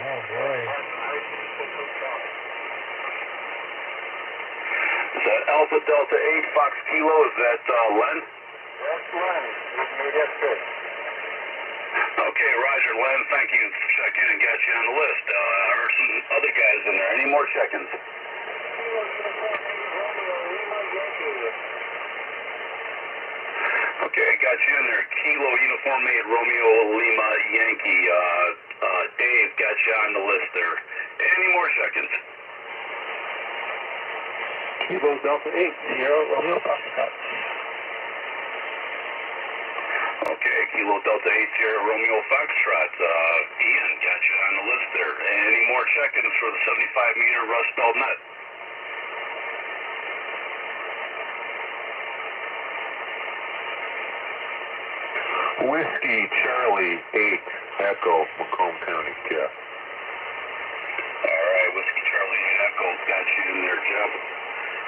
Oh, boy. Is that Alpha Delta 8 Fox Kilo? Is that Len? That's Len. That's good. Okay, Roger, Len, thank you for checking in and got you on the list. I heard some other guys in there. Any more check-ins? Okay, got you in there. Kilo Uniform 8 Romeo Lima Yankee. Dave, got you on the list there. Any more check-ins? Kilo Delta 8, Sierra Romeo Foxtrot. Okay, Kilo Delta 8 Sierra Romeo Foxtrot. Ian, got you on the list there. Any more check-ins for the 75-meter Rust Belt Net? Whiskey Charlie 8 Echo, Macomb County, Jeff. All right, Whiskey Charlie 8 Echo, got you in there, Jeff.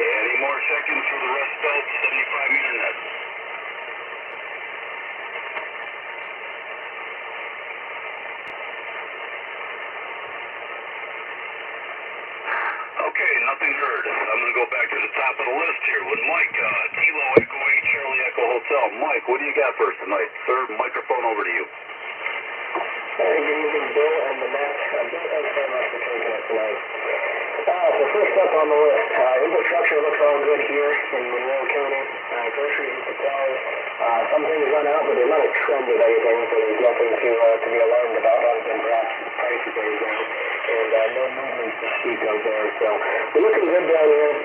Any more check-ins for the Rust Belt 75-meter net? Okay, nothing heard. I'm going to go back to the top of the list here with Mike, Kilo Echo 8 Charlie Echo Hotel. Mike, what do you got first tonight? Sir, microphone over to you. Hey, good evening, Bill and the Net. Bill, thanks very much for taking it tonight. So first up on the list, infrastructure looks all good here in Monroe County. Groceries and supplies, some things run out, but they're not a trend of anything, so there's nothing to be alarmed about other than perhaps the price of things down. And no movement to speak of there, so we're looking good down here.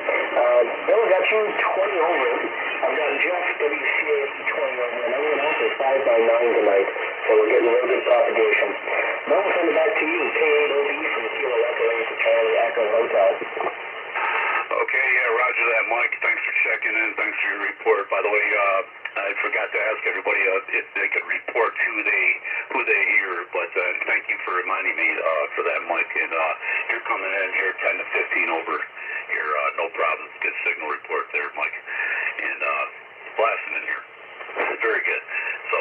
Bill, got you 20 over. I've got Jeff, WCA 20 over, and everyone else is 5 by 9 tonight, so we're getting real good propagation. Now we'll send it back to you, K8OB from Kilo Echo 8 to Charlie Echo Hotel. Okay, yeah, roger that, Mike. Thanks for checking in. Thanks for your report. By the way, I forgot to ask everybody if they could report who they hear, but thank you for reminding me for that, Mike. And you're coming in here 10 to 15 over here. No problems. Good signal report there, Mike. And blasting in here. Very good. So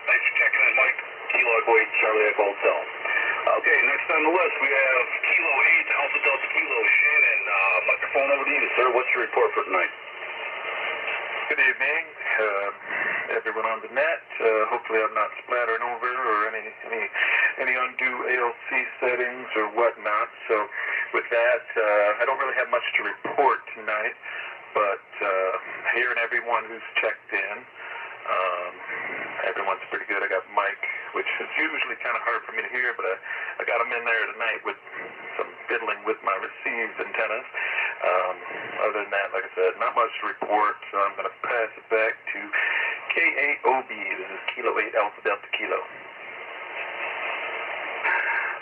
thanks for checking in, Mike. Kilo Echo 8, Charlie Echo Hotel. Okay, next on the list we have Kilo 8, Alpha Delta Kilo. Shannon, microphone over to you, sir. What's your report for tonight? Good evening, everyone on the net. Hopefully I'm not splattering over or any undue ALC settings or whatnot. So with that, I don't really have much to report tonight, but hearing everyone who's checked in, everyone's pretty good. I got Mike, which is usually kind of hard for me to hear, but I got him in there tonight with some fiddling with my received antennas. Other than that, like I said, not much to report, so I'm going to pass it back to K8OB. This is Kilo 8 Alpha Delta Kilo.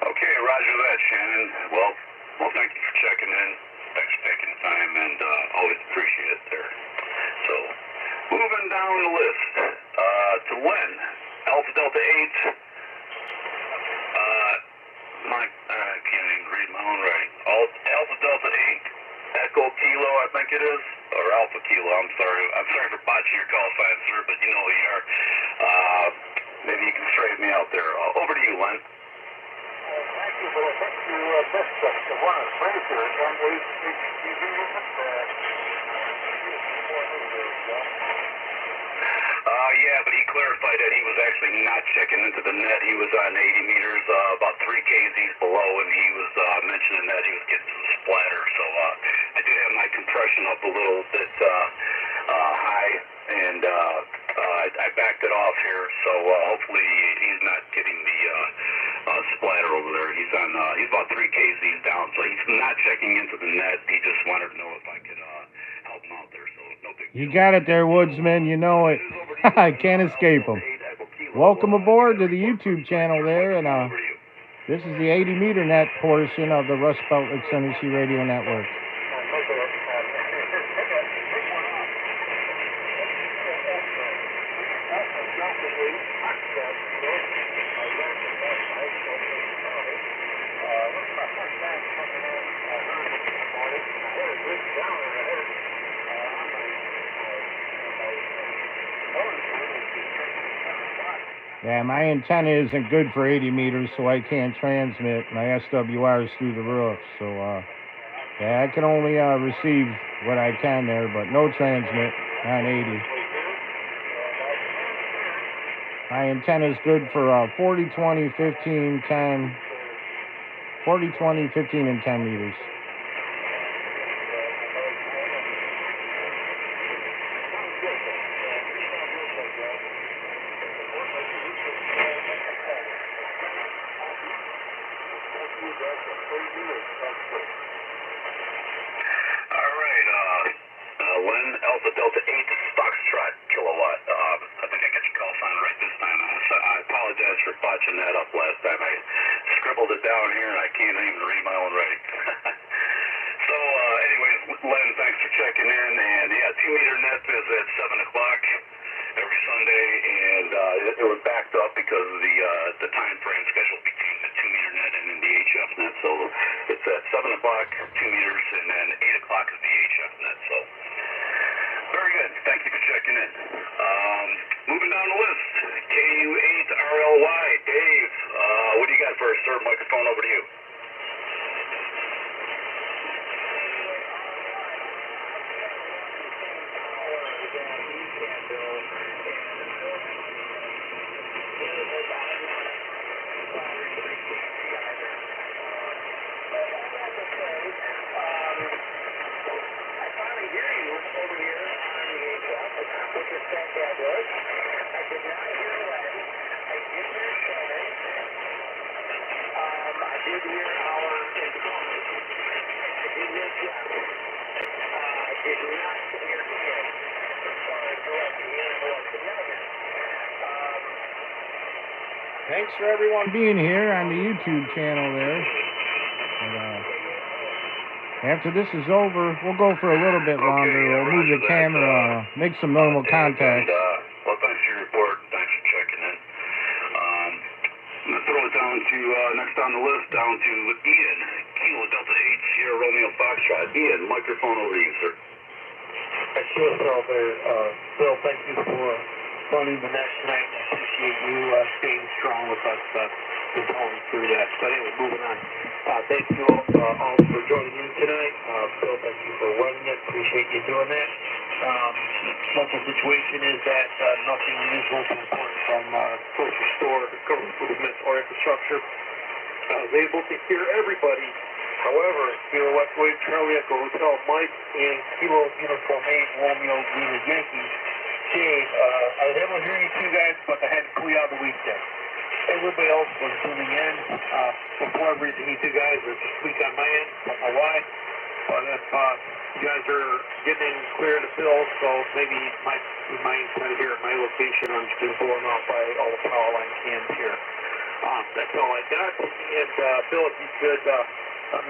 Okay, roger that, Shannon. Well, thank you for checking in. Thanks for taking the time, and always appreciate it there. So, moving down the list to Len, Alpha Delta 8. I can't even read my own writing. Alpha Delta 8, Echo Kilo, I think it is, or Alpha Kilo. I'm sorry for botching your call sign, sir, but you know who you are. Maybe you can straighten me out there. Over to you, Len. Thank you, but I think you missed the one at Fraser, and yeah, but he clarified that he was actually not checking into the net. He was on 80 meters, about 3 kZs below, and he was mentioning that he was getting some splatter. So I did have my compression up a little bit high, and I backed it off here. So hopefully he's not getting the splatter over there. He's about 3 kZs down, so he's not checking into the net. He just wanted to know if I could help him out there. So no big deal. You got it there, Woodsman. You know it. I can't escape them. Welcome aboard to the YouTube channel there, and this is the 80 meter net portion of the Rust Belt Xfinity Radio Network. Yeah, my antenna isn't good for 80 meters, so I can't transmit. My SWR is through the roof, so yeah, I can only receive what I can there, but no transmit on 80. My antenna is good for 40, 20, 15, 10, 40, 20, 15, and 10 meters. Len, Alpha Delta 8, Foxtrot kilowatt. I think I got your call sign right this time. I apologize for botching that up last time. I scribbled it down here and I can't even read my own writing. So, anyways, Len, thanks for checking in. And yeah, 2 meter net is at 7 o'clock every Sunday, and it was backed up because of the time frame schedule between the 2 meter net and then the HF net. So it's at 7 o'clock, 2 meters, and then 8 o'clock is the HF net. So very good. Thank you for checking in. Moving down the list, KU8RLY, Dave. What do you got first, sir? Microphone over to you. was fantabulous. I did not hear Len. I did hear Shannon. I did hear our informant. I did hear Jeff. I did not hear Ian. Sorry, correct. Ian was the gentleman. Thanks for everyone being here on the YouTube channel there. And, after this is over, we'll go for a little bit longer. We'll move the camera, make some normal contact. Well, thanks for your report. Thanks for checking in. I'm going to throw it down to, next on the list, down to Ian, Kilo Delta 8, Sierra Romeo Foxtrot. Ian, microphone over to you, sir. QSL there. Bill, thank you for running the net tonight. I appreciate you staying strong with us and going through that. But anyway, moving on. Thank you all for joining in tonight. Bill, thank you for running it. Appreciate you doing that. Local situation is that nothing unusual to report from grocery store, government movements, or infrastructure. I was able to hear everybody. However, Kilo Echo 8 Charlie Echo Hotel Mike and Kilo Uniform 8 Romeo Lima Yankee Dave, I was able to hear you two guys, but I had to clear out the weekend. Everybody else was tuning in before everything. You two guys are just weak on my end. I don't know why. But if you guys are getting clear of the bill, so maybe you might kind of hear at my location. I'm just blown off by all the power line cams here. That's all I got. And Bill, if you could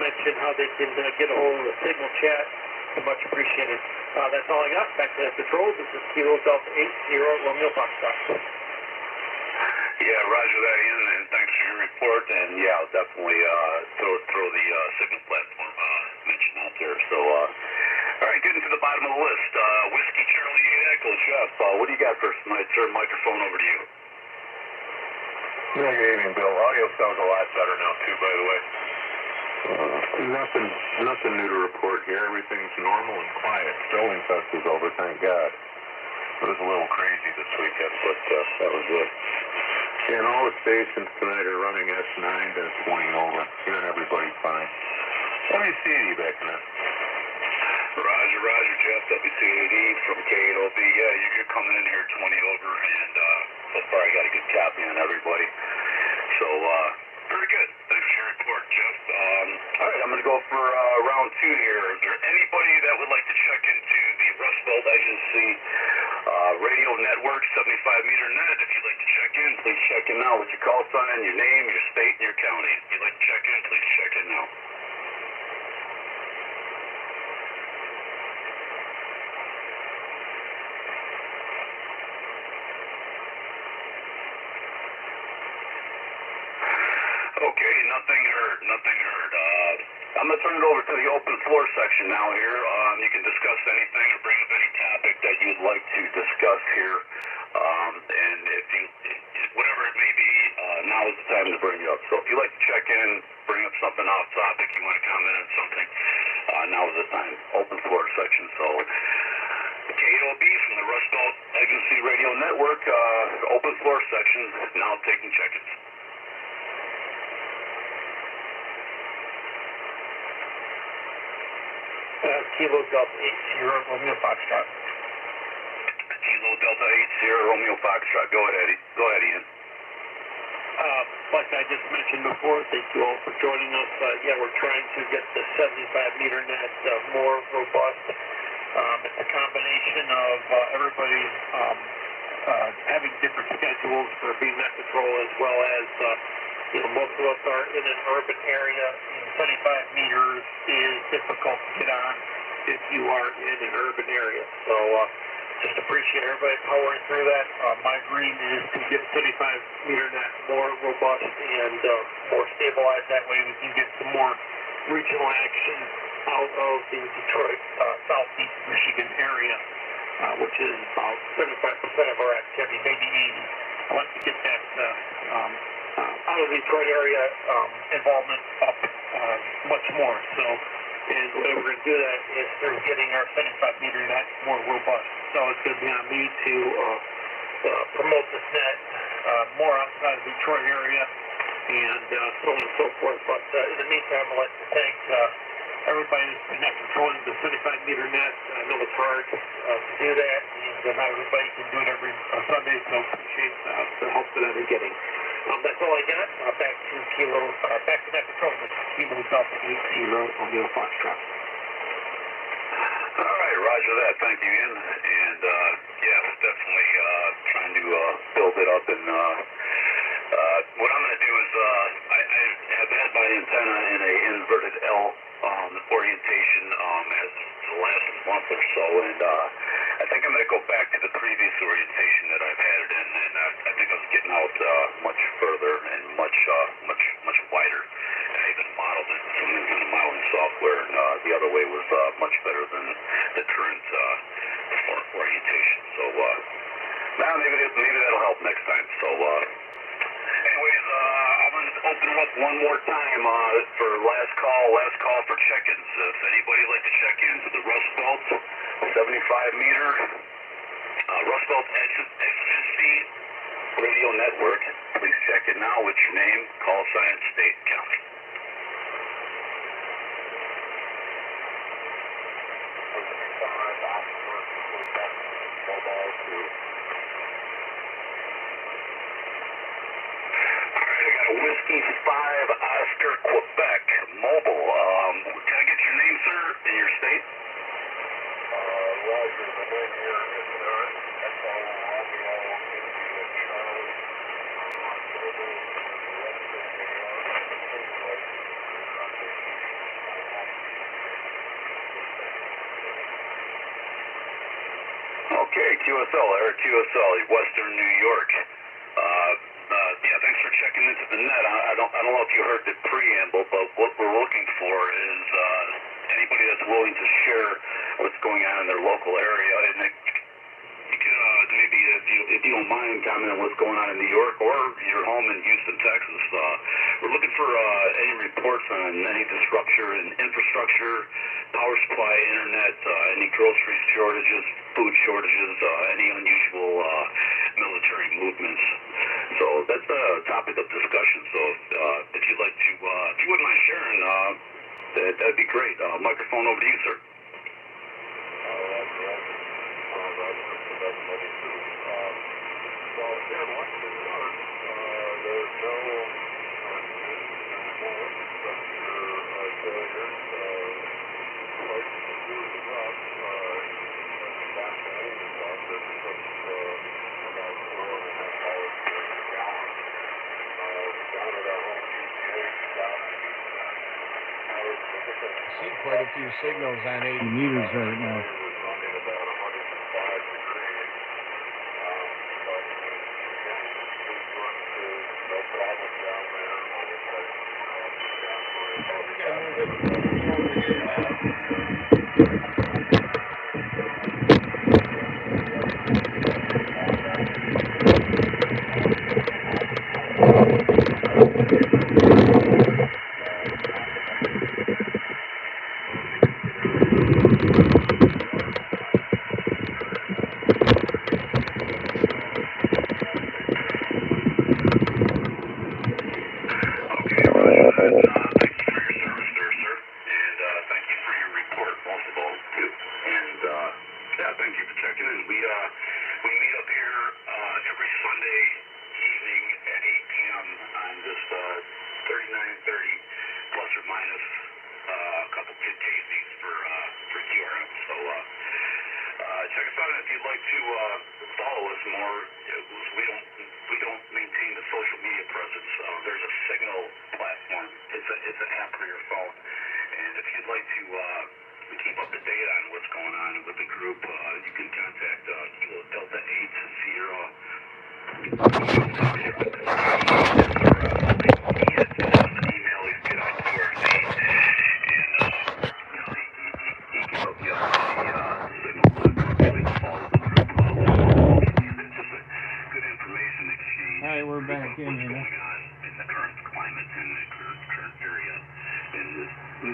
mention how they can get a hold of the signal chat, much appreciated. That's all I got. Back to the control. This is Kilo Delta 8 Sierra Romeo Foxtrot. Yeah, roger that, Ian, and thanks for your report. And yeah, I'll definitely throw the signal platform mention out there. So, all right, getting to the bottom of the list. Whiskey Charlie 8 Echo, Jeff. What do you got for us tonight, sir? Microphone over to you. Yeah, good evening, Bill. Audio sounds a lot better now, too, by the way. Nothing new to report here. Everything's normal and quiet. Sterling Fest is over, thank God. It was a little crazy this weekend, but that was it. And all the stations tonight are running S9 to 20 over. Hearing everybody fine. WCAD back in there. Roger, Jeff. WCAD from KOB. Yeah, you're coming in here 20 over, and so far I got a good copy on everybody. So, very good. Thanks for your report, Jeff. All right, I'm going to go for round two here. Is there anybody that would like to check into the Rust Belt Agency radio network, 75-meter net? If you'd like to check in, please check in now with your call sign, your name, your state, and your county. If you'd like to check in, please check in now. Okay, nothing heard. I'm going to turn it over to the open floor section now here. You can discuss anything or bring up any topic that you'd like to discuss here. And if you, whatever it may be, now is the time to bring it up. So if you'd like to check in, bring up something off topic, you want to comment on something, now is the time. Open floor section. So KOB from the Rust Belt Agency Radio Network, open floor section, now taking check-ins. Kilo Delta 8 Sierra Romeo Foxtrot. Kilo Delta 8 Sierra Romeo Foxtrot. Go ahead, Ian. Like I just mentioned before, thank you all for joining us. Yeah, we're trying to get the 75-meter net more robust. It's a combination of everybody having different schedules for being net control, as well as most of us are in an urban area. 75 meters is difficult to get on if you are in an urban area. So just appreciate everybody powering through that. My dream is to get 75-meter net more robust and more stabilized. That way we can get some more regional action out of the Detroit, southeast Michigan area, which is about 75% of our activity, maybe 80. I like to get that out of the Detroit area involvement up much more. So, and the way we're going to do that is through getting our 75-meter net more robust. So it's going to be on me to promote this net more outside of the Detroit area and so on and so forth. But in the meantime, I'd like to thank everybody's net controlling the 75-meter net. I know it's hard to do that, and not everybody can do it every Sunday, so I appreciate the help that I've been getting. That's all I got. Back to net control. Kilo Delta 8 Kilo Romeo Foxtrot. All right, roger that. Thank you, Ian. And yeah, definitely trying to build it up. And what I'm going to do is I have had my antenna in a inverted L orientation as the last month or so, and I think I'm going to go back to the previous orientation that I've had it in, and I think I was getting out much further and much wider. And I even modeled it in some kind of modeling software, and the other way was much better than the current orientation. So now maybe that'll help next time. So anyways, I'm going to open it up one more time for last call for check-ins. If anybody would like to check in to the Rust Belt 75-meter Rust Belt SHTF radio network, please check it now with your name, call sign, state, and county. Whiskey 5 Oscar Quebec mobile. Can I get your name, sir, and your state? Roger, the name here is Eric, Echo Romeo, India, Charlie, on mobile, Okay, QSL, Eric QSL, Western New York. Yeah, thanks for checking into the net. I don't know if you heard the preamble, but what we're looking for is anybody that's willing to share what's going on in their local area. And you could maybe, if you don't mind, comment on what's going on in New York or your home in Houston, Texas. We're looking for any reports on any disruption in infrastructure, power supply, internet, any grocery shortages, food shortages, any unusual military movements. So that's the topic of discussion. So if you'd like to, if you wouldn't mind sharing, that'd be great. Microphone over to you, sir. I see quite a few signals on 80 meters right now.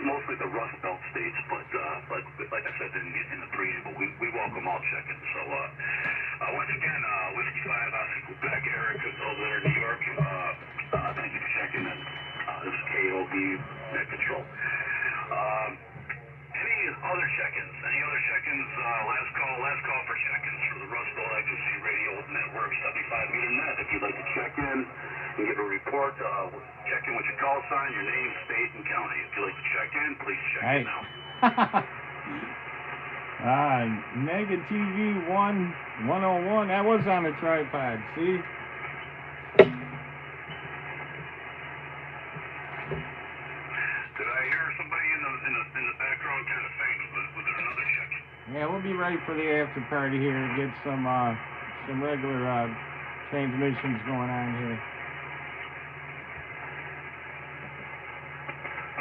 Mostly the Rust Belt states, but like I said in the preamble, we welcome all check-ins. So once again, Whiskey 5 out of Quebec, Eric over there in New York. Thank you for checking in. This is KOB Net Control. Any other check-ins? Any other check-ins? Last call for check-ins for the Rust Belt Agency Radio Network 75 meter net. If you'd like to check in and give a report, check in with your call sign, your name, state, and county. If you'd like to check in, please check in now. Mega TV 101. That was on a tripod. See? Did I hear somebody in the background kind of faint? Was there another check? Yeah, we'll be ready for the after party here and get some regular transmissions going on here.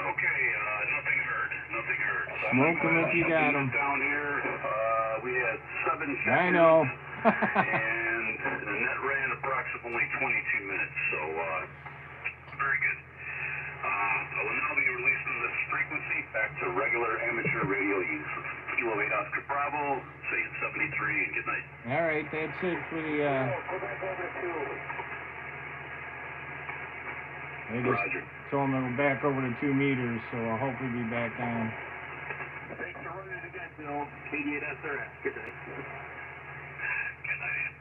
Okay, nothing heard. Nothing heard. Smoke them if you got them. Down here, we had 7 check-ins. I know. And the net ran approximately 22 minutes, so very good. I will now be releasing this frequency back to regular amateur radio use. Kilo 8 Oscar Bravo, say 73, and good night. All right, that's it for the. They just told them to go back over to 2 meters, so I'll hopefully be back on. Thanks for running it again, Bill. KD8SRS. Good night. Good night.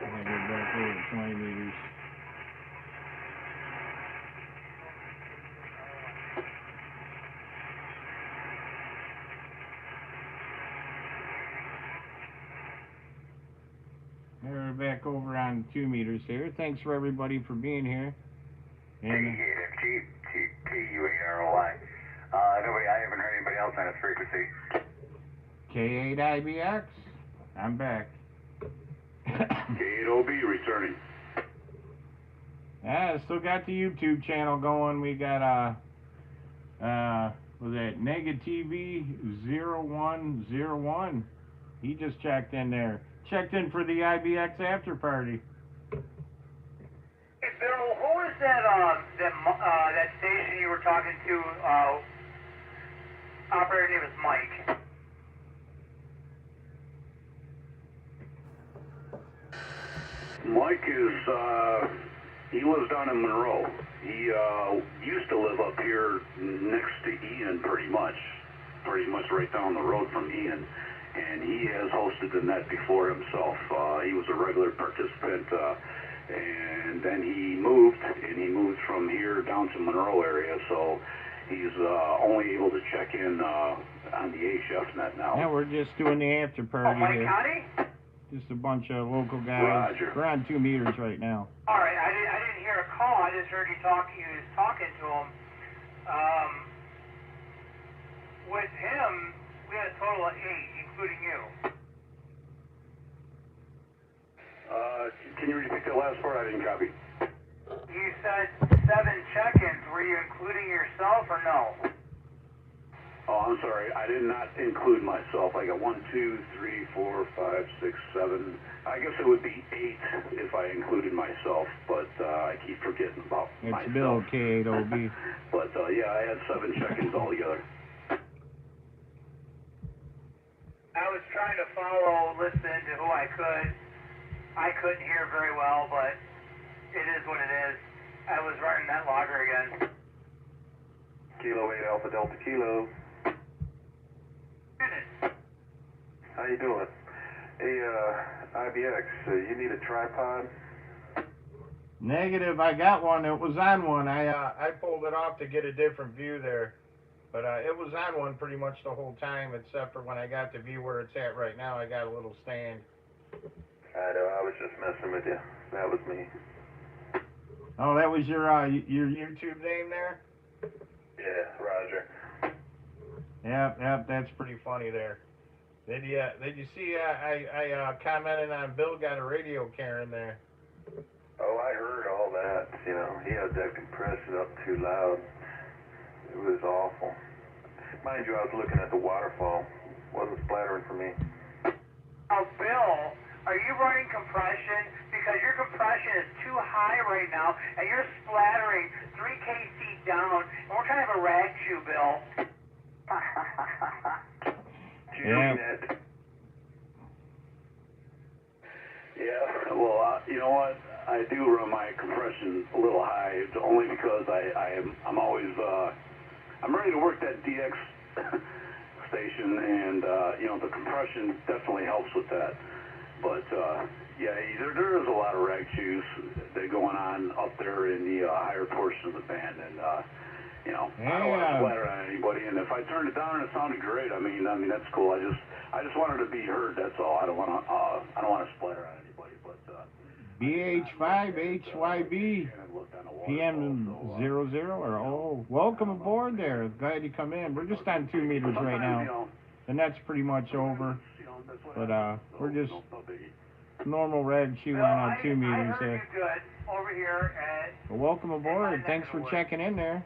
I'm going to go back over to 20 meters. We're back over on 2 meters here. Thanks for everybody for being here. And K8FG, nobody, I haven't heard anybody else on this frequency. K8IBX, I'm back. K8OB returning. Yeah, still got the YouTube channel going. We got was that Negative 0101? He just checked in there. Checked in for the IBX after party. Hey Bill, who was that that station you were talking to? Operator name is Mike. Mike is, he lives down in Monroe. He used to live up here next to Ian pretty much right down the road from Ian. And he has hosted the net before himself. He was a regular participant, and then he moved from here down to Monroe area, so he's only able to check in on the HF net now. Yeah, we're just doing the after party Mike here. County? Just a bunch of local guys. Roger. We're on 2 meters right now. All right, I didn't hear a call. I just heard you was talking to him. With him, we had a total of 8, including you. Can you repeat that last part? I didn't copy. You said 7 check-ins. Were you including yourself or no? Oh, I'm sorry. I did not include myself. I got 1, 2, 3, 4, 5, 6, 7. I guess it would be 8 if I included myself, but I keep forgetting about myself. It's Bill, K8OB. But yeah, I had 7 check-ins altogether. I was trying to listen to who I could. I couldn't hear very well, but it is what it is. I was running that logger again. Kilo 8 Alpha Delta Kilo. How you doing? Hey, IBX, you need a tripod? Negative, I got one. It was on one. I pulled it off to get a different view there. But it was on one pretty much the whole time, except for when I got the view where it's at right now, I got a little stand. I know, I was just messing with you. That was me. Oh, that was your YouTube name there? Yeah, Roger. Yep, that's pretty funny there. Did you see I commented on Bill got a radio Karen there? Oh, I heard all that. You know, he had that compression up too loud. It was awful. Mind you, I was looking at the waterfall. Wasn't splattering for me. Oh, Bill, are you running compression? Because your compression is too high right now, and you're splattering 3 kc down, and we're kind of a rag chew, Bill. Yeah. Yeah, well, you know what? I do run my compression a little high. It's only because I'm always I'm ready to work that DX station, and the compression definitely helps with that. But yeah, there is a lot of rag chews that are going on up there in the higher portion of the band, and I don't want to splatter on anybody. And if I turned it down and it sounded great, I mean that's cool. I just wanted to be heard. That's all. I don't want to splatter on anybody. But BH5HYB PM00 or welcome aboard there. Glad you come in. We're just on 2 meters right now. The net's pretty much over. But we're just normal red shoe on 2 meters there. Over here well, welcome aboard. Thanks for checking in there.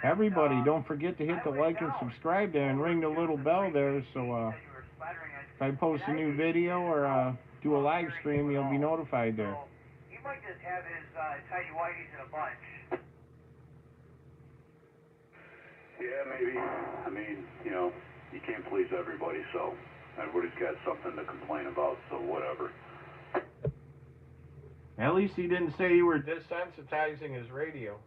Everybody, don't forget to hit the like and subscribe there and ring the little bell there so if I post a new video or do a live stream, you'll be notified there. He might just have his tidy whities in a bunch. Yeah, maybe. I mean, you can't please everybody, so everybody's got something to complain about, so whatever. At least he didn't say you were desensitizing his radio.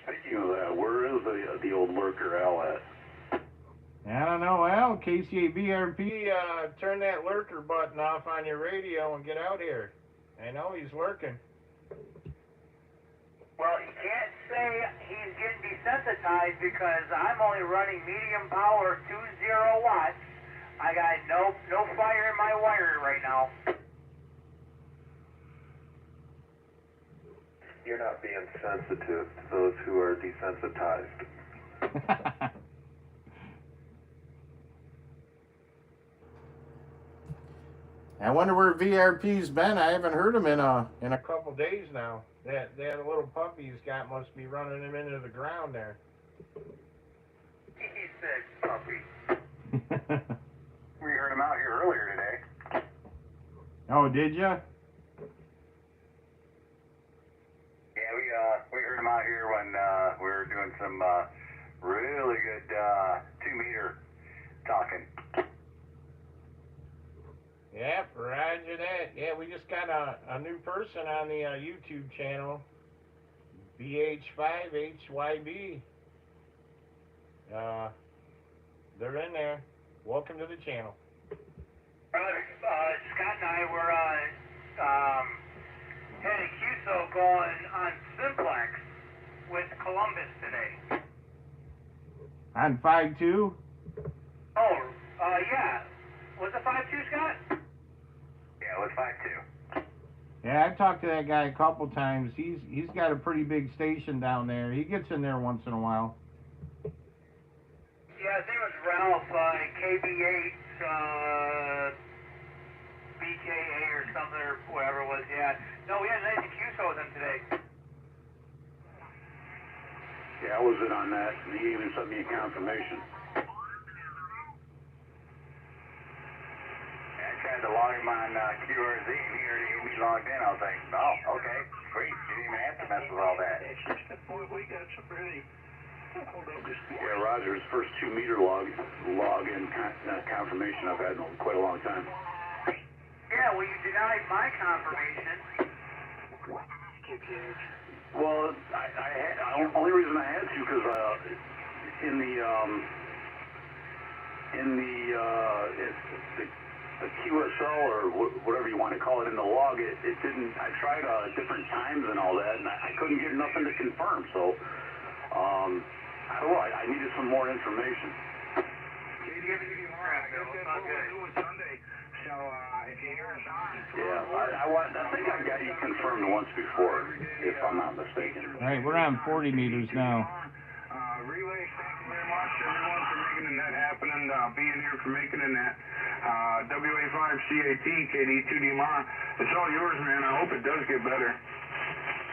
Speaking of that, where is the old lurker Al at? I don't know, Al. KCABRP, turn that lurker button off on your radio and get out here. I know he's lurking. Well, he can't say he's getting desensitized because I'm only running medium power 20 watts. I got no fire in my wiring right now. You're not being sensitive to those who are desensitized. I wonder where VRP's been. I haven't heard him in a couple days now. That little puppy he's got must be running him into the ground there. He said puppy. We heard him out here earlier today. Oh, did ya? Yeah, we heard him out here when we were doing some really good 2-meter talking. Yep, roger that. Yeah, we just got a new person on the YouTube channel, BH5HYB. They're in there. Welcome to the channel. Scott and I were heading QSO going on Simplex with Columbus today. On 5-2? Oh, yeah. Was it 5-2, Scott? Yeah, it was 5-2. Yeah, I've talked to that guy a couple times. He's got a pretty big station down there. He gets in there once in a while. Yeah, his name was Ralph, KB8, BKA or something, or whatever it was, yeah. No, we had a nice QSO with him today. Yeah, I was in on that, and he even sent me a confirmation. I tried to log him on QRZ, and he already got me logged in. I was like, oh, okay, great. You didn't even have to mess with all that. Yeah, Roger's first 2-meter log-in confirmation I've had in quite a long time. Yeah, well, you denied my confirmation. Well, the only reason I had to, because in the QSL or whatever you want to call it in the log, it didn't. I tried different times and all that, and I couldn't get nothing to confirm. So, I don't know. I needed some more information. Yeah, I think I got you confirmed once before, if I'm not mistaken. All right, we're on 40 meters now. Relay, thank you very much, everyone, for making the net happen and being here for making the net. WA5CAT, KD2DMA, it's all yours, man. I hope it does get better.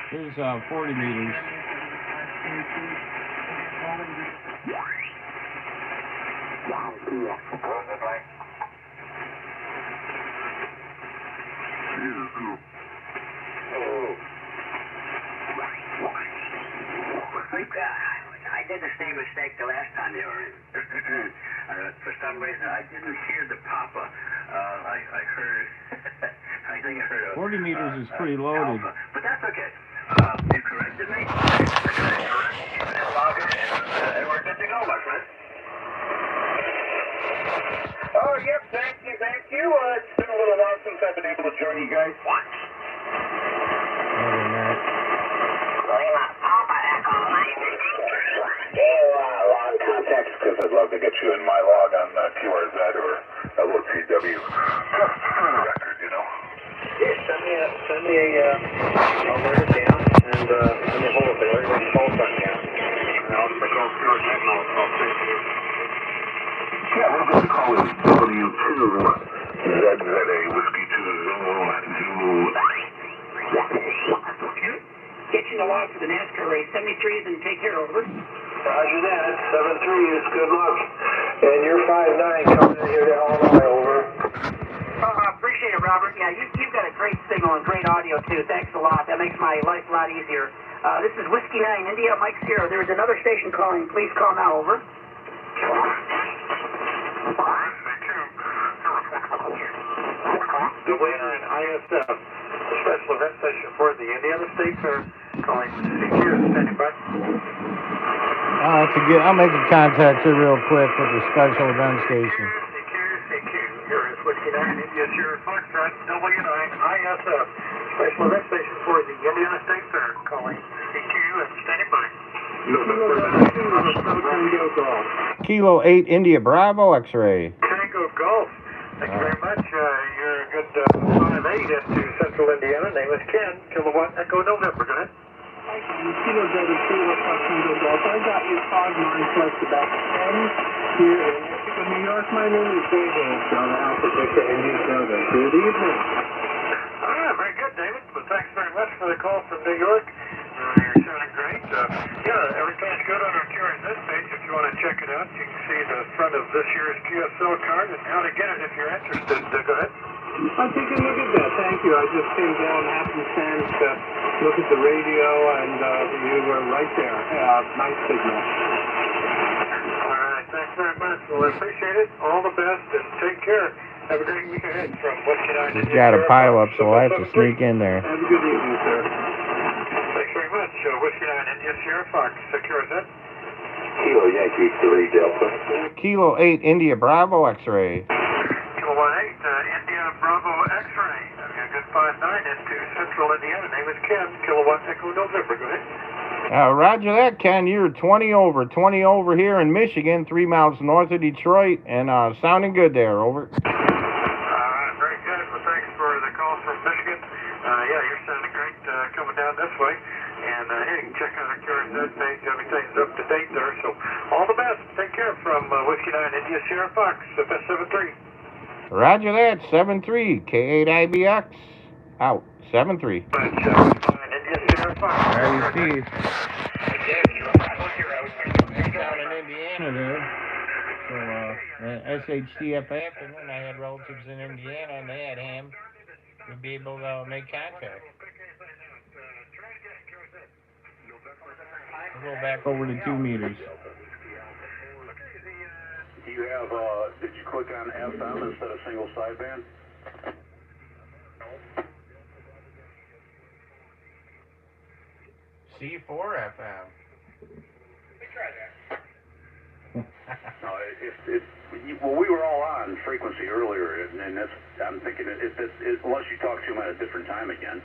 Here's 40 meters. I did the same mistake the last time they were in. For some reason, I didn't hear the papa. I heard, I think I heard 40 meters is pretty loaded. Alpha. But that's okay. You corrected me. yep, thank you. It's been a little while since I've been able to join you guys. Log contacts, because I'd love to get you in my log on QRZ or LOTW. Just for the record, you know. Yeah, send me a alert down, and let me hold the alert and call sign down. And I'll check out QRZ and I'll send you. Yeah, we're going to call it W2ZZA Whiskey 2 Zulu. Get you the log for the NASCAR race. 73s and take care, over. Roger that. 7-3 is good luck. And you're 5-9 coming in here to Illinois, over. Appreciate it, Robert. Yeah, you've got a great signal and great audio, too. Thanks a lot. That makes my life a lot easier. This is Whiskey 9, India, Mike Sierra. There's another station calling. Please call now, over. The winner in ISF, the special event session for the Indiana State Fair, calling CQ, standing by. I'll make a contact here real quick with the special event station. CQ, here is Whiskey 9, India Sierra Foxtrot, W9, ISF, special event station for the Indiana State Fair, calling CQ and standing by. Kilo 8 India Bravo X-ray. Tango Golf. Thank you very much. You're a good 5-8 into Central Indiana. Name is Ken. Kilowatt Echo November. Go ahead. Kilo Delta Kilo Tango Golf. I got your fog line plus about 10 here in Mexico, New York. My name is David. Alpha Victor India Delta. Good evening. Very good, David. Well, thanks very much for the call from New York. You're sounding great. Everything's good on our QRZ page. If you want to check it out, you can see the front of this year's QSL card and how to get it if you're interested. Go ahead. I'll take a look at that. Thank you. I just came down happenstance to look at the radio, and you were right there. Nice signal. All right. Thanks very much. Well, I appreciate it. All the best, and take care. Have a great week ahead from Whiskey 9. He's got a pile up, so I have to sneak in there. Have a good evening, sir. Thanks very much. Whiskey 9 India Sierra Fox. Secure that. Kilo Yankee 3 Delta. Kilo 8 India Bravo X-ray. Kilo 8 India Bravo X-ray. A good 5-9 into Central Indiana. Name is Ken. Kilowatt Echo November. Go ahead. Roger that, Ken. You're 20 over here in Michigan, 3 miles north of Detroit, and sounding good there, over. Very good. Well, thanks for the call from Michigan. You're sounding great coming down this way. And you can check out our QRZ page. Everything's up to date there. So all the best. Take care from Whiskey 9 India Sierra Fox, FS73. Roger that, 7-3, K8IBX, out, 7-3. There you see. Down in Indiana there. So, SHTF happened, and I had relatives in Indiana, and they had ham. We'd be able to make contact. We'll go back over to 2 meters. Do you have, did you click on FM instead of single sideband? C4 FM. Well, we were all on frequency earlier, and that's, I'm thinking, unless you talk to him at a different time again.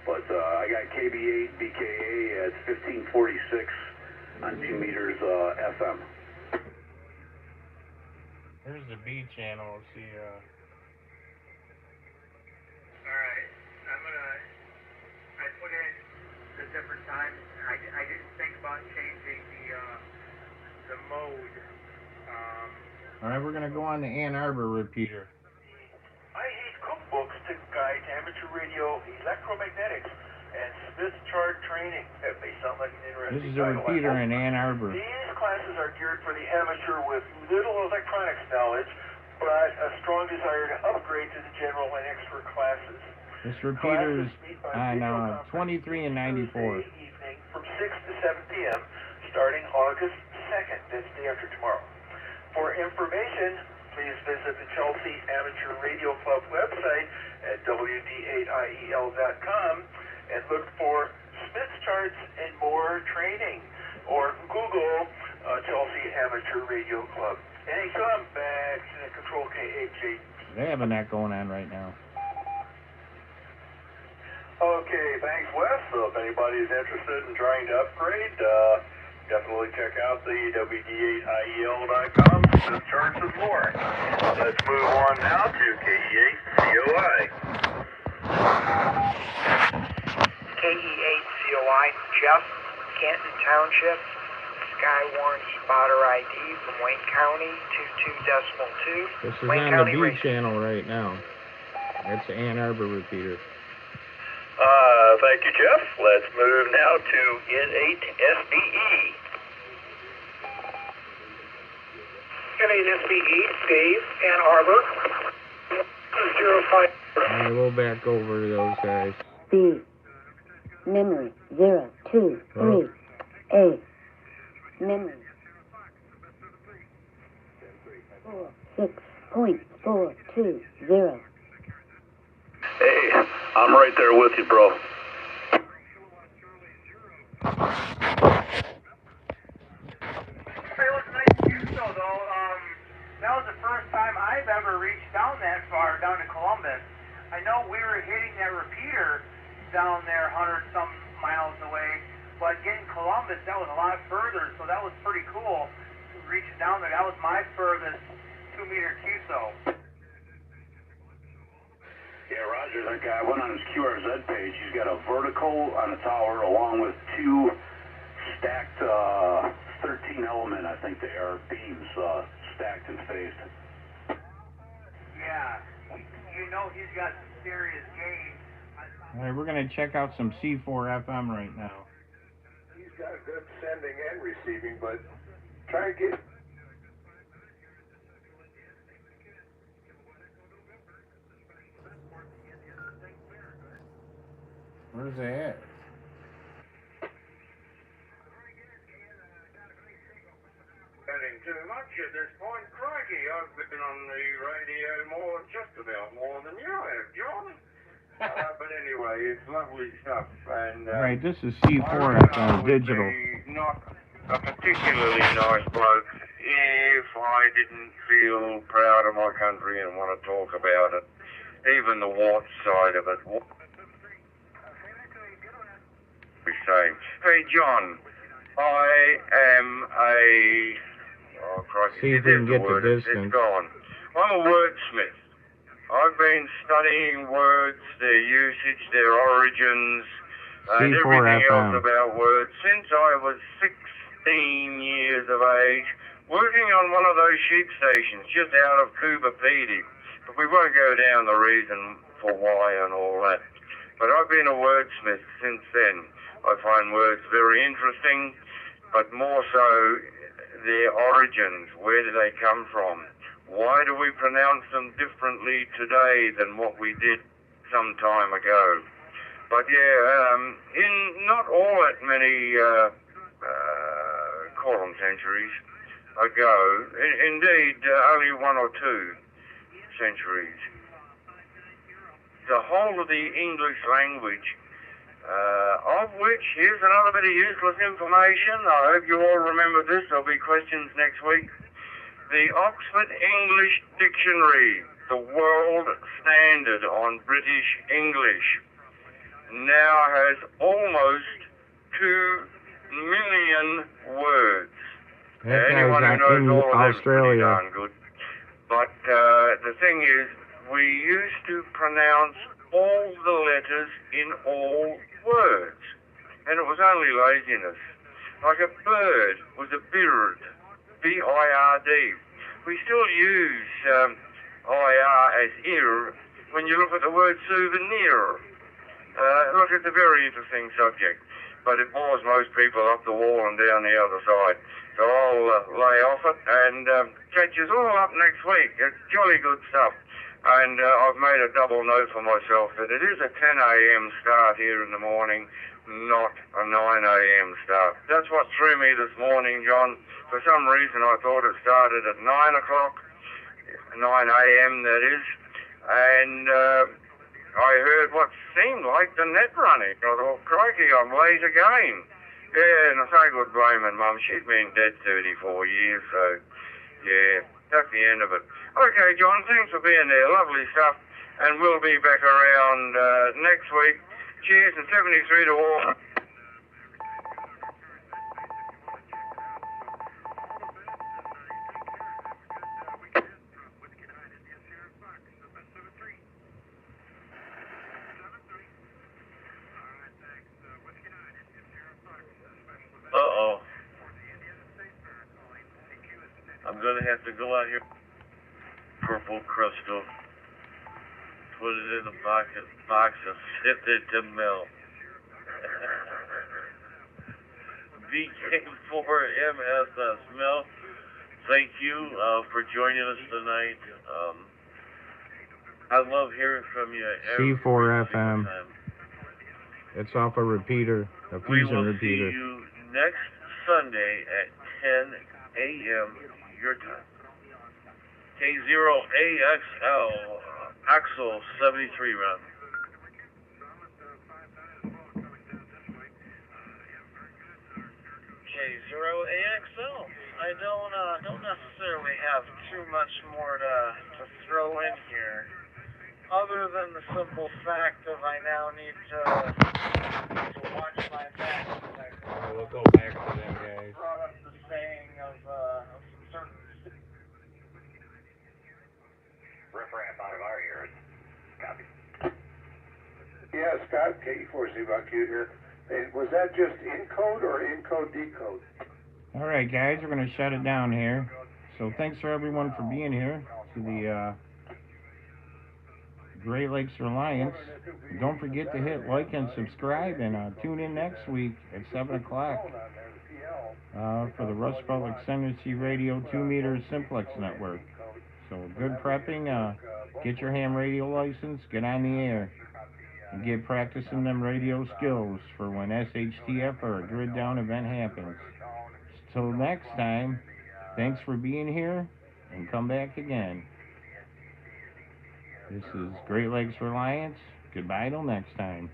But I got KB8 BKA at 1546 on 2 meters FM. There's the B channel. See, Alright, I put in the different times, and I didn't think about changing the mode. Alright, we're going to go on the Ann Arbor repeater. I hate cookbooks to guide amateur radio electromagnetics and Smith chart training. That may sound like an interesting This is a repeater in Ann Arbor. These classes are geared for the amateur with little electronics knowledge, but a strong desire to upgrade to the general and expert classes. This repeater is on 23 and 94. Thursday evening from 6 to 7 p.m. starting August 2nd. That's the day after tomorrow. For information, please visit the Chelsea Amateur Radio Club website at WD8IEL.com and look for Smith charts and more training, or Google Chelsea Amateur Radio Club. Any comebacks in a control Control KHA. They have a net going on right now. Okay, thanks, Wes. So if anybody's interested in trying to upgrade, definitely check out the WD8IEL.com. Just charge some more. Let's move on now to KE8COI. KE8COI, Jeff, Canton Township, Skywarn spotter ID from Wayne County, 22.2. This is Wayne on County the B channel right now. That's the Ann Arbor repeater. Thank you, Jeff. Let's move now to N8SBE. N8SBE, Dave, Ann Arbor, 05. Alright, we'll back over to those guys. B. Memory 023 A. Memory 46.420. Hey, I'm right there with you, bro. Hey, listen, nice to you, though. That was the first time I've ever reached down that far, down to Columbus. I know we were hitting that repeater down there 100-some miles away, but getting Columbus, that was a lot further, so that was pretty cool. Reaching down there, that was my furthest 2-meter QSO. Yeah, Roger, that guy went on his QRZ page. He's got a vertical on a tower along with 2 stacked 13-element, I think they are, beams stacked and phased. Yeah, you know he's got some serious game. Alright, we're going to check out some C4 FM right now. He's got good sending and receiving, but try to get... Where's they at? Getting too much at this point, crikey. I've been on the radio just about more than you have, John. But anyway, it's lovely stuff. And Alright, this is C4 FM digital. Not a particularly nice bloke if I didn't feel proud of my country and want to talk about it. Even the what side of it. Hey, John, I am a... Oh, crikey, See if we can get the distance. It's gone. I'm a wordsmith. I've been studying words, their usage, their origins, and everything else about words since I was 16 years of age, working on one of those sheep stations just out of Coober Pedy. But we won't go down the reason for why and all that. But I've been a wordsmith since then. I find words very interesting, but more so their origins. Where do they come from? Why do we pronounce them differently today than what we did some time ago? But yeah, in not all that many call them centuries ago, indeed only 1 or 2 centuries, the whole of the English language, of which, here's another bit of useless information. I hope you all remember this. There'll be questions next week. The Oxford English Dictionary, the world standard on British English, now has almost 2 million words. Anyone who knows all of them is pretty darn good. But the thing is, we used to pronounce all the letters in all words, and it was only laziness. Like a bird was a bird, B-I-R-D. We still use I-R as ear when you look at the word souvenir. Look, it's a very interesting subject, but it bores most people up the wall and down the other side. So I'll lay off it and catch us all up next week. It's jolly good stuff. And I've made a double note for myself that it is a 10 a.m. start here in the morning, not a 9 a.m. start. That's what threw me this morning, John. For some reason I thought it started at 9 o'clock, 9 a.m. that is, and I heard what seemed like the net running. I thought, crikey, I'm late again. Yeah, and I say good blaming Mum. She's been dead 34 years, so yeah. That's the end of it. Okay, John, thanks for being there. Lovely stuff. And we'll be back around next week. Cheers and 73 to all. Uh-oh. I'm going to have to go out here. Purple crystal. Put it in a box and send it to Mel. VK4MSS. Mel, thank you for joining us tonight. I love hearing from you every C4FM. single time. It's off a repeater, a We fusion will repeater. see you next Sunday at 10 a.m. your time. K0AXL, Axel 73 run. K0AXL. I don't necessarily have too much more to throw in here, other than the simple fact of I now need to watch my back. We'll go back to them guys. Brought up the saying of some certain Riff-raff out of our ears. Copy. Yeah, Scott, K4CBQ here. Hey, was that just encode or encode-decode? All right, guys, we're going to shut it down here. So thanks for everyone for being here to the Great Lakes Reliance. Don't forget to hit like and subscribe, and tune in next week at 7 o'clock for the Rust Belt Extended C Radio 2 Meter Simplex Network. So good prepping. Get your ham radio license, get on the air, and get practicing them radio skills for when SHTF or a grid down event happens. Till next time, thanks for being here, and come back again. This is Great Lakes Reliance. Goodbye till next time.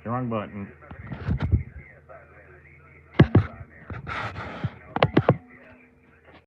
Wrong button.